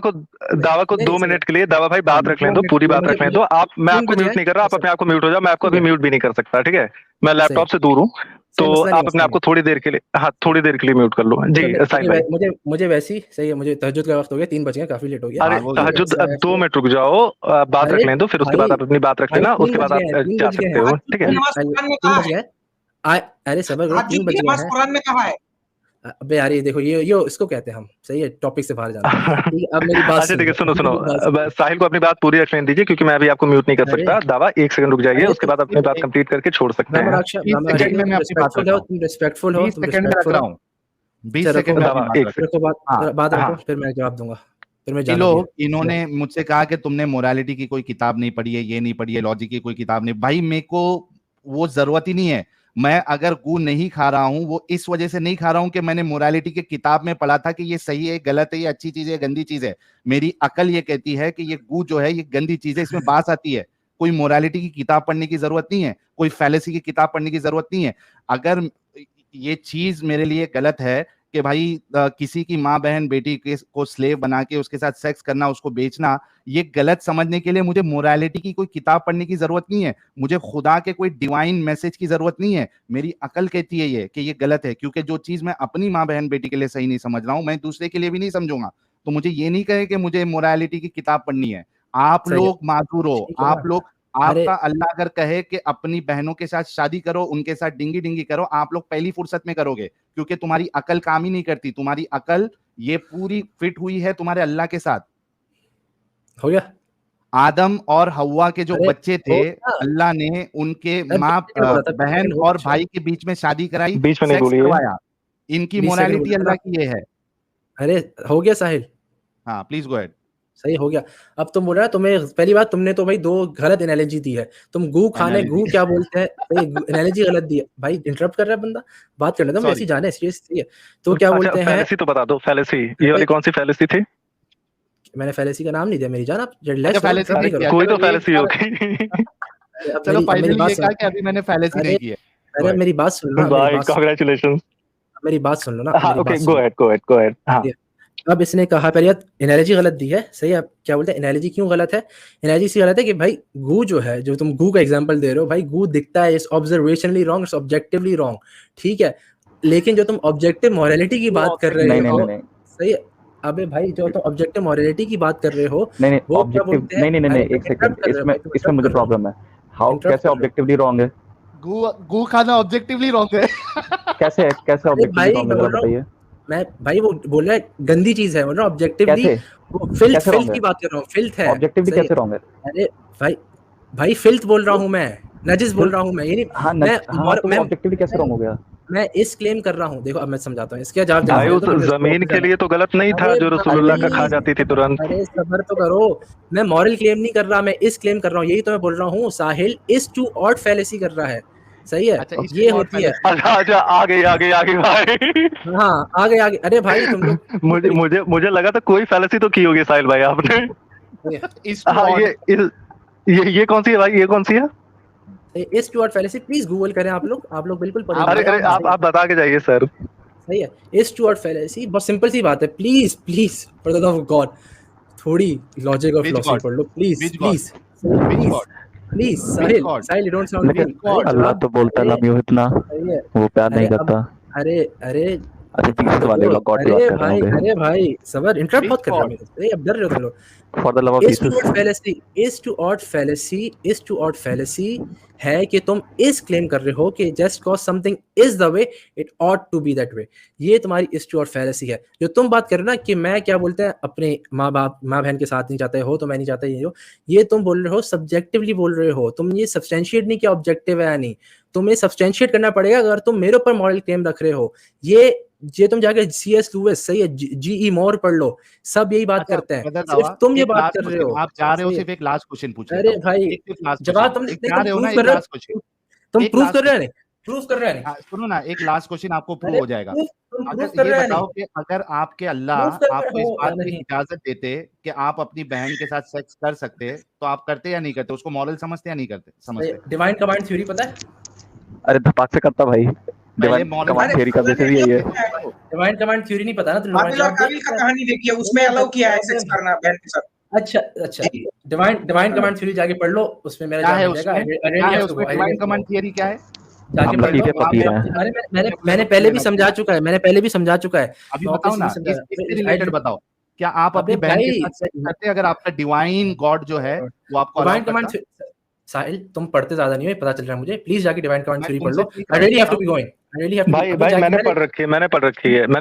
को नहीं 2 सुनो, मिनट के लिए, दावा भाई हाँ बात रख लें, 2 तो मिनट पूरी 2 बात मिनट रख लें, तो आप, मैं 3 आपको बज म्यूट गए नहीं कर रहा, आप ऐसा, अपने आप को म्यूट हो जाओ, मैं आपको ठीक अभी है, म्यूट भी नहीं कर सकता, ठीक है? मैं सही लैपटॉप से दूर हूँ, सही, तो मसला नहीं, आप अपने मसला आप को नहीं। थोड़ी देर के लिए, हाँ थोड़ी देर के लिए म्यूट कर लो जी साहिल भाई। मुझे वैसे ही सही है, मुझे तहज्जुद का वक्त हो गया, 3 बज गए, काफी लेट हो गया। अरे भागो ठीक है, तहज्जुद, ऐसा 2 है। मिनट रुक जाओ, बात अरे रख लें, तो फिर उसके भाई बाद आप अपनी बात रख लेना, 3 उसके बज बाद गए आप हैं, 3 जा बज गए सकते हैं। हो, तहज्जुद ठीक की है? नमाज अरे कुरान में 3 कहा बज है? गए। अरे सबर करो, 3 तहज्जुद बज की गए नमाज हैं। कुरान में कहा है? अबे यार ये देखो, ये इसको कहते हैं हम, सही है, टॉपिक से बाहर जाना। ठीक है, अब मेरी बात अच्छा सुन ठीक है, लो, सुनो अब सुनो, मेरी बात सुन लो। साहिल को अपनी बात पूरी रख लेने दीजिए, क्योंकि मैं अभी आपको म्यूट नहीं कर अरे सकता। दावा 1 सेकंड रुक जाइए, अरे उसके तुम बाद अपनी बात कंप्लीट करके छोड़ सकते हैं, तीस जी। सेकंड में मैं तुम अपनी बात रिस्पेक्टफुल रख हो, रहा हूँ, तुम रिस्पेक्टफुल हो, 30 तुम सेकंड में रख रिस्पेक्टफुल रहा हो। हूँ, 20 चलो रखो सेकंड में बात, अपनी दावा बात 1 रख सेकंड, रहा हूँ। बात हाँ, रखो, फिर मैं जवाब दूंगा, फिर मैं ये जाना भी है। लोग इन्होंने मुझसे कहा कि तुमने मोरालिटी की कोई किताब नहीं पढ़ी है, ये नहीं पढ़ी है, लॉजिक की कोई किताब नहीं। भाई मेरे को वो जरूरत ही नहीं है। मैं अगर गू नहीं खा रहा हूं, वो इस वजह से नहीं खा रहा हूं कि मैंने मोरालिटी की किताब में पढ़ा था कि ये सही है, गलत है, ये अच्छी चीज है, गंदी चीज है। मेरी अकल ये कहती है कि ये गू जो है ये गंदी चीज है, इसमें बात आती है। कोई मोरालिटी की किताब पढ़ने की जरूरत नहीं है, कोई फैलेसी की किताब पढ़ने की जरूरत नहीं है। अगर ये चीज मेरे लिए गलत है कि भाई किसी की माँ बहन बेटी को स्लेव बना के उसके साथ सेक्स करना, उसको बेचना, ये गलत समझने के लिए मुझे मोरालिटी की कोई किताब पढ़ने की जरूरत नहीं है। मुझे खुदा के कोई डिवाइन मैसेज की जरूरत नहीं है। मेरी अकल कहती है ये कि ये गलत है, क्योंकि जो चीज मैं अपनी माँ बहन बेटी के लिए सही नहीं समझ रहा हूं, मैं दूसरे के लिए भी नहीं समझूंगा। तो मुझे ये नहीं कहे कि मुझे मोरालिटी की किताब पढ़नी है। आप सही है, लोग माजूर हो, ठीक है आप ना। लोग, अरे आपका अल्लाह अगर कहे कि अपनी बहनों के साथ शादी करो, उनके साथ डिंगी डिंगी करो, आप लोग पहली फुर्सत में करोगे, क्योंकि तुम्हारी अकल काम ही नहीं करती। तुम्हारी अकल ये पूरी फिट हुई है तुम्हारे अल्लाह के साथ। हो गया। आदम और हव्वा के जो अरे बच्चे थे, हो गया। अल्लाह ने उनके अरे माँ क्या बोला था, बहन और भाई के बीच में शादी कराई, बीच में नहीं सेक्स बोलिए। करवाया। इनकी 20 सेकंड मोरालिटी बोला था अल्लाह ना। की ये है। अरे हो गया साहिल, हाँ प्लीज गो अहेड। सही हो गया। अब तुम बोल रहे हो, तुम्हें पहली बात, तुमने तो भाई 2 गलत एनालॉजी दी है। तुम गू खाने, गू क्या बोलते हैं, भाई एनालॉजी गलत दी है। भाई इंटरप्ट कर रहा है बंदा, बात करने दो, हम ऐसे ही जाने सीरियस है। तो क्या अच्छा, बोलते हैं, फैलेसी तो बता दो, फैलेसी ये वाली कौन सी फैलेसी थी? मैंने फैलेसी का नाम नहीं दिया, मेरी जान, आप अच्छा रिलैक्स करो, फैलेसी इंटरप्ट नहीं नहीं करो। किया, कोई चलो तो फैलेसी एक होगी। अब चलो मेरी फाइनली बात ये सुन, कहा कि अभी मैंने फैलेसी नहीं की है। अरे मेरी बात सुन लो ना, भाई कांग्रेचुलेशन। मेरी बात सुन लो ना, हाँ मेरी ओके, बात गो सुन अहेड गो अहेड। हाँ लो। अब इसने कहा पहले एनालॉजी गलत दी है, सही है। अब क्या बोलते हैं, एनालॉजी क्यों गलत है? एनालॉजी इसलिए गलत है कि भाई गू जो है, जो तुम गू का एग्जांपल दे रहे हो, भाई गू दिखता है, it's observationally wrong, it's objectively wrong, ठीक है। लेकिन जो तुम ऑब्जेक्टिव मोरालिटी की बात कर रहे नहीं नहीं हो, नहीं नहीं, सही है, अबे भाई जो तुम ऑब्जेक्टिव मॉरलिटी की बात कर रहे हो नहीं नहीं वो क्या ऑब्जेक्टिव बोलते हैं, नहीं नहीं नहीं अरे एक सेकंड, interrupt कर रहे हो इसमें भाई, तुम इसमें interrupt मुझे कर रहे हो। प्रॉब्लम है। हाउ Interrupt कैसे कर रहे हो। ऑब्जेक्टिवली रॉन्ग है? गू खाना ऑब्जेक्टिवली रॉन्ग है। कैसे अरे ऑब्जेक्टिवली भाई रॉन्ग मैं है, जरा बोल रहा हूँ, बताइए मैं भाई वो बोल रहा है गंदी चीज है, बोल रहा हूँ ऑब्जेक्टिवली कैसे वो फिल्थ कैसे फिल्थ रॉन्ग की है? बात कर रहा हूँ, फिल्थ है, ऑब्जेक्टिवली सही है। कैसे रॉन्ग है? अरे भाई भाई फिल्थ बोल रहा हूँ मैं, नजिस बोल फिल्थ रहा हूँ मैं, ये नहीं हाँ मैं हाँ तो वो मैं ऑब्जेक्टिवली कैसे रॉन्ग हो गया? मैं इस क्लेम कर रहा हूँ, देखो अब मैं समझाता हूँ इसका जवाब भाई दे उस दो मुझे, जमीन के लिए तो गलत नहीं था अरे जो रसूलुल्लाह का खा भाई जाती थी तुरंत। अरे सबर तो करो, मैं मॉरल क्लेम नहीं कर रहा, मैं इस क्लेम कर रहा हूँ, यही तो मैं बोल रहा हूँ, साहिल इस टू ऑट फैलेसी कर रहा है, सही है, अच्छा, इस ये टू ऑट होती है। अच्छा अच्छा, आ गई भाई। हाँ आगे आगे, अरे भाई तुम लोग मुझे मुझे मुझे लगा था कोई फैलेसी तो की होगी साहिल भाई आपने। इस टू हाँ ऑट ये कौन सी है भाई, ये कौन सी है? Is to ought fallacy please Google करें आप लोग बिल्कुल आप अरे पढ़ेंगे, अरे आप बता के जाइए सर। सही है। इस टू ऑट फैलेसी बहुत सिंपल सी बात है, please please for the love of God थोड़ी लॉजिक और Which फिलॉसफी God? पढ़ लो please Which God? Please Which please God? Please. Which Sahil God? Sahil you don't sound लेकिन मी, God? अल्लाह तो बोलता है लम युहितना, सही है। वो प्यार नहीं अरे अब करता। अरे अरे अच्छा जीसस वाले लोग गॉड की बात कर रहे होंगे। अरे भाई सबर इंटरप्ट Which बहुत कर रहे हो God? मेरे से, अब डर रहे हो तुम लोग। For the love of is to ought Jesus. Fallacy is to ought fallacy है कि तुम इस क्लेम कर रहे हो कि just cause something is the way it ought to be that way, ये तुम्हारी इस टू ऑट फैलेसी है। जो तुम बात कर रहे हो ना कि मैं क्या बोलते हैं अपने माँ बहन के साथ नहीं जाते हो तो मैं नहीं चाहता ये तुम बोल रहे हो, सब्जेक्टिवली बोल रहे हो तुम, ये सब्सटेंशिएट नहीं किया ऑब्जेक्टिव है या नहीं, तुम्हें सब्सटेंशिएट करना पड़ेगा अगर तुम मेरे ऊपर मॉरल क्लेम रख रहे हो। ये तुम जाके सीएस लुइस, सही है, जीई मोर पढ़ लो, सब यही बात अच्छा, करते हैं, ब्रदर सिर्फ दावा, तुम ये एक बात लास्ट कर रहे क्वेश्चन हो। आप जा रहे हो, सही है। सिर्फ एक लास्ट क्वेश्चन पूछ अरे लेता हूँ। भाई एक सिर्फ लास्ट जवाब क्वेश्चन, तुम एक नहीं, जा तुम रहे हो ना, प्रूफ एक कर रहे हो, लास्ट क्वेश्चन, तुम एक प्रूफ लास्ट कर रहे हो क्वेश्चन। नहीं, प्रूफ कर रहे हो नहीं, सुनो ना, एक लास्ट क्वेश्चन आपको प्रूव अरे हो जाएगा। तुम अगर प्रूफ कर ये रहे हो बताओ नहीं, कि अगर आपके अल्लाह प्रूफ कर आपको रहे इस हो बात या की नहीं। इजाजत देते कि आप अपनी बहन के साथ सेक्स कर सकते, तो आप करते या नहीं करते? उसको मॉरल समझते या नहीं करते? समझते? डिवाइन कमांड थ्योरी पता है? अरे धपाक से करता भाई, पहले डिवाइन मॉरल कमांड अरे थियरी का बेसिस यही है। डिवाइन कमांड थ्योरी नहीं पता ना तुम लोगों ने, हाबिल और जवाब काबिल का दे। कहानी देखिए, उसमें अलाउ किया है सेक्स करना बहन के साथ। अच्छा अच्छा, जी डिवाइन कमांड थ्योरी जाके पढ़ लो, उसमें मेरा क्या जवाब है मिल जाएगा। उसमें? क्या है उसमें? डिवाइन कमांड थियरी क्या है? जाके हम पढ़ लो। लतीफे फकीर हैं। अरे मैंने पहले भी समझा चुका है, अभी मैं बताओ ऑब्वियसली ना, समझा। इससे रिलेटेड बताओ, क्या आप अबे अपनी बहन के भाई साथ सेक्स करते अगर आपका डिवाइन गॉड जो है वो आपको अलाउ डिवाइन कमांड करता? साहिल तुम पढ़ते ज्यादा नहीं हो, ये पता चल रहा है मुझे, प्लीज जाके डिवाइन कमांड मैं थ्योरी पढ़ तुमसे लो। ठीक आई है, रियली हैव टू बताओ। Be going, I really have to भाई अभी भाई जाके मैंने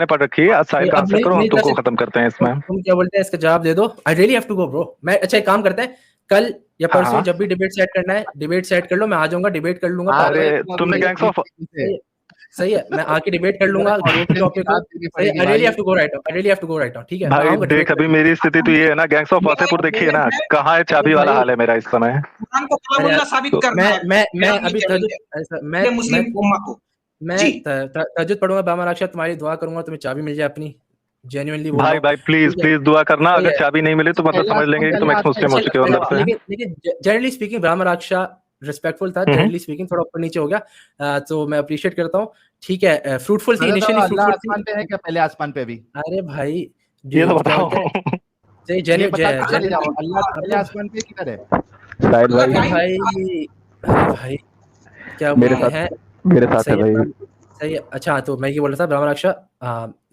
पढ़ रखी है। आज साहिल का अब आंसर करो, हम मेरी तुमको तरफ से खत्म करते हैं इसमें। तुम क्या बोलते हैं, इसका जवाब दे दो। I really have to go bro. मैं अच्छा एक काम करते हैं, कल या हाँ परसों हाँ। जब भी डिबेट सेट करना है, डिबेट सेट कर लो, मैं आ जाऊंगा, डिबेट कर लूंगा हाँ, प्रॉपर। अरे तो तुमने अभी गैंग्स ऑफ सही है, मैं आके डिबेट कर लूंगा जो भी टॉपिक हो। बात देनी सही, पड़ेगी आई रियली भाई। Have to go right now, I really have to go right now, ठीक है मैं भाई आऊंगा डिबेट देख, अभी मेरी स्थिति तो ये है ना, गैंग्स ऑफ वासेपुर देखिए ना, कहाँ है चाबी वाला हाल है मेरा इस समय। कुरान को कलामुल्लाह साबित तो करना है मैं मेरा अभी ये चैलेंज है मुस्लिम उम्मा को। मैं जी तहज्जुद पढ़ूंगा, बामा राक्षा तुम्हारी दुआ करूंगा, तुम्हें चाबी मिल जाए अपनी, जेन्युइनली बोल रहा भाई हूँ। भाई प्लीज ठीक है, प्लीज दुआ करना, सही अगर है। चाबी नहीं मिली तो मतलब पहला समझ लेंगे कि तुम एक्स मुस्लिम हो चुके हो अंदर से। लेकिन जनरली स्पीकिंग ब्राह्मण राक्षा रिस्पेक्टफुल था, जनरली स्पीकिंग थोड़ा ऊपर नीचे हो गया, तो मैं अप्रिशिएट करता हूँ। ठीक है, फ्रूटफुल थी इनिशियली, अल्लाह फ्रूटफुल आसमान पे थी। है क्या? पहले आसमान पे भी अरे भाई ये तो क्या बताओ। बोलते हैं, सही ये जेन्यू बता के चले जाओ, अल्लाह पहले अरे आसमान पे किधर है? शायद भाई भाई अरे भाई क्या मेरे बोलते साथ हैं, मेरे साथ है सही भाई। है सही है। अच्छा तो मैं ये बोल रहा था, ब्राह्मण रक्षा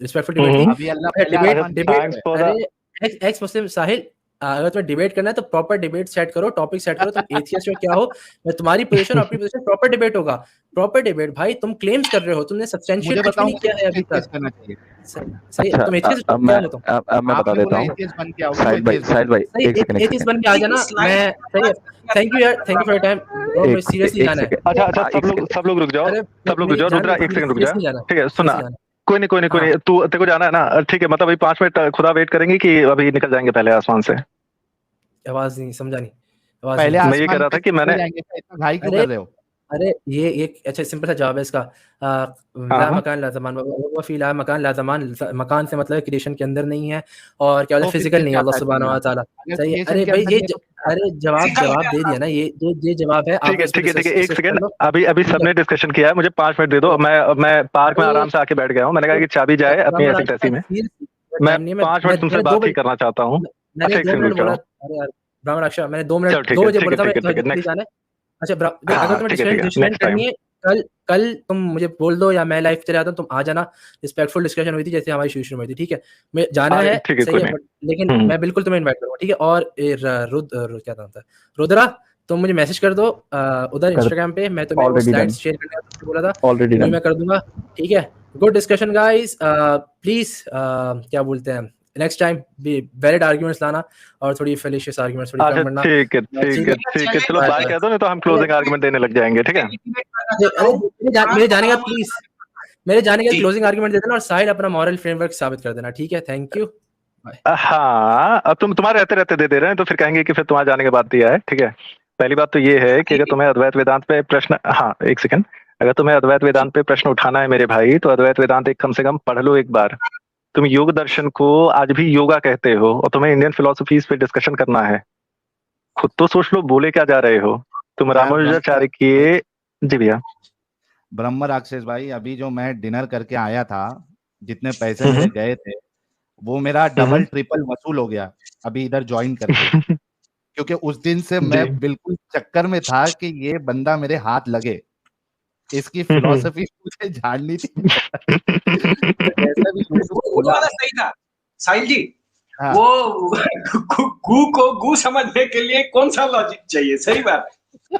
रिस्पेक्टफुल डिबेट थी। अभी अल्लाह पहले डिबेट आसमान पे डिबेट किधर है? थैंक्स फॉर अरे एक्स मुस्लिम साहिल, अगर तुम्हें डिबेट करना है तो प्रॉपर डिबेट सेट करो, टॉपिक सेट करो, तुम एथियस्ट हो क्या हो, मैं तुम्हारी पोजीशन अपनी पोजीशन, प्रॉपर डिबेट होगा, प्रॉपर डिबेट। भाई तुम क्लेम्स कर रहे हो, तुमने मुझे सब्सटेंशिएट कुछ भी बताओ नहीं किया है अभी एथियस्ट तक। करना चाहिए। सही है, अच्छा तुम एथियस्ट अब क्या मैं हो तुम? अब मैं बता आपने देता बोला हूँ। एथियस्ट बन के आओ, क्यों एथियस्ट साहिल भाई सही एक सेकंड एथियस्ट बन के आ जाना। मैं सही है, थैंक यू यार, thank you for your time bro, मैं सीरियसली जाना है। अच्छा अच्छा, सब लोग रुक जाओ, अरे सब लोग रुक जाओ, रुद्रा एक सेकंड रुक जा। सीरियसली जाना, ठीक है, सुना, सीरियसली जाना। कोई नहीं, तू तेरे को जाना है ना, ठीक है, मतलब अभी 5 मिनट खुदा वेट करेंगे कि अभी निकल जाएंगे पहले आसमान से। आवाज नहीं समझा, नहीं आवाज पहले नहीं। मैं ये कह आसमान रहा पे था कि मैंने जाएंगे, इतना घाई क्यों अरे कर रहे हो? अरे ये एक अच्छा सिंपल सा जवाब है इसका। ला हाँ। मकान ला ज़मान, वो फी ला मकान ला ज़मान, मकान से मतलब क्रिएशन के अंदर नहीं है, और क्या बोलते तो हैं फिर फिजिकल नहीं है क्या अल्लाह था सुब्हानहू व दुनिया? तआला। अगर सही है, क्रिएशन अरे के भाई अंदर ये नहीं है तो क्या? अरे जवाब दे दिया ना, ये जवाब है। ठीक है आप ठीक है ठीक है, एक डिस्कस कर सेकंड, लो। अभी ठीक है। सबने डिस्कशन किया है, मुझे 5 मिनट दे दो, मैं पार्क में अरे आराम से आके बैठ गया हूँ, मैंने कहा कि चाबी जाए अपनी ब्राह्मण ऐसी राज तैसी में। मैं टाइम नहीं है, 5 मिनट तुमसे मैंने बात ही करना चाहता हूँ। अच्छा, एक 2 सेकंड मिनट रुक बोला। जाओ। अरे यार ब्राह्मण रक्षा, मैंने 2 चलो मिनट ठीक 2 है बजे ठीक बोला है था, ठीक है मैं ठीक है, जल्दी नेक्स्ट। जाना है। अच्छा देख, हाँ अगर हाँ, तुम्हें ठीक है डिस्कशन नेक्स्ट टाइम। करनी है, कल तुम मुझे बोल दो या मैं लाइव चले आता हूँ, तुम आ जाना, रिस्पेक्टफुल डिस्कशन हुई थी जैसे हमारी शुरू में हुई थी, ठीक है? मैं जाना हाँ, है, ठीक है, सही कोई है, नहीं। लेकिन मैं बिल्कुल तुम्हें इन्वाइट करूंगा, ठीक है? और क्या नाम था, रुद्रा, तुम मुझे मैसेज कर दो उधर इंस्टाग्राम पे, मैं तुम्हें वो स्लाइड्स शेयर करने का बोला था, ऑलरेडी मैं कर दूंगा, ठीक है? गुड डिस्कशन गाइस, प्लीज क्या बोलते हैं, नेक्स्ट टाइम वैलिड आर्गुमेंट्स लाना और थोड़ी फेलिशियस आर्गुमेंट्स थोड़ी कम करना। ठीक है, चलो बाय कह दो, नहीं तो हम क्लोजिंग आर्गुमेंट देने लग जाएंगे, ठीक है? मेरे जाने का प्लीज, मेरे जाने का क्लोजिंग आर्गुमेंट दे देना और साहिल अपना मॉरल फ्रेमवर्क साबित कर देना, ठीक है? Thank you. हाँ, अब तुम तुम्हारे रहते दे रहे हैं तो फिर कहेंगे कि फिर तुम्हारे जाने के बाद दिया है, ठीक है? पहली बात तो ये है कि अगर तुम्हें अद्वैत वेदांत पे प्रश्न, हाँ एक सेकंड, अगर तुम्हें अद्वैत वेदांत पे प्रश्न उठाना है मेरे भाई, तो अद्वैत वेदांत एक कम से कम पढ़ लो एक बार। तुम योग दर्शन को आज भी योगा कहते हो और तुम्हें इंडियन फिलोसफीज पे डिस्कशन करना है, खुद तो सोच लो बोले क्या जा रहे हो तुम। रामानुजाचार्य के, जी भैया। ब्रह्म राक्षस भाई, अभी जो मैं डिनर करके आया था, जितने पैसे मेरे गए थे वो मेरा डबल ट्रिपल वसूल हो गया अभी इधर ज्वाइन करके, क्योंकि उस दिन से मैं बिल्कुल चक्कर में था कि ये बंदा मेरे हाथ लगे, इसकी फिलॉसफी मुझे जाननी थी। ऐसा भी वो वाला सही था साहिल जी। हाँ। वो गू को गू समझने के लिए कौन सा लॉजिक चाहिए, सही बात है।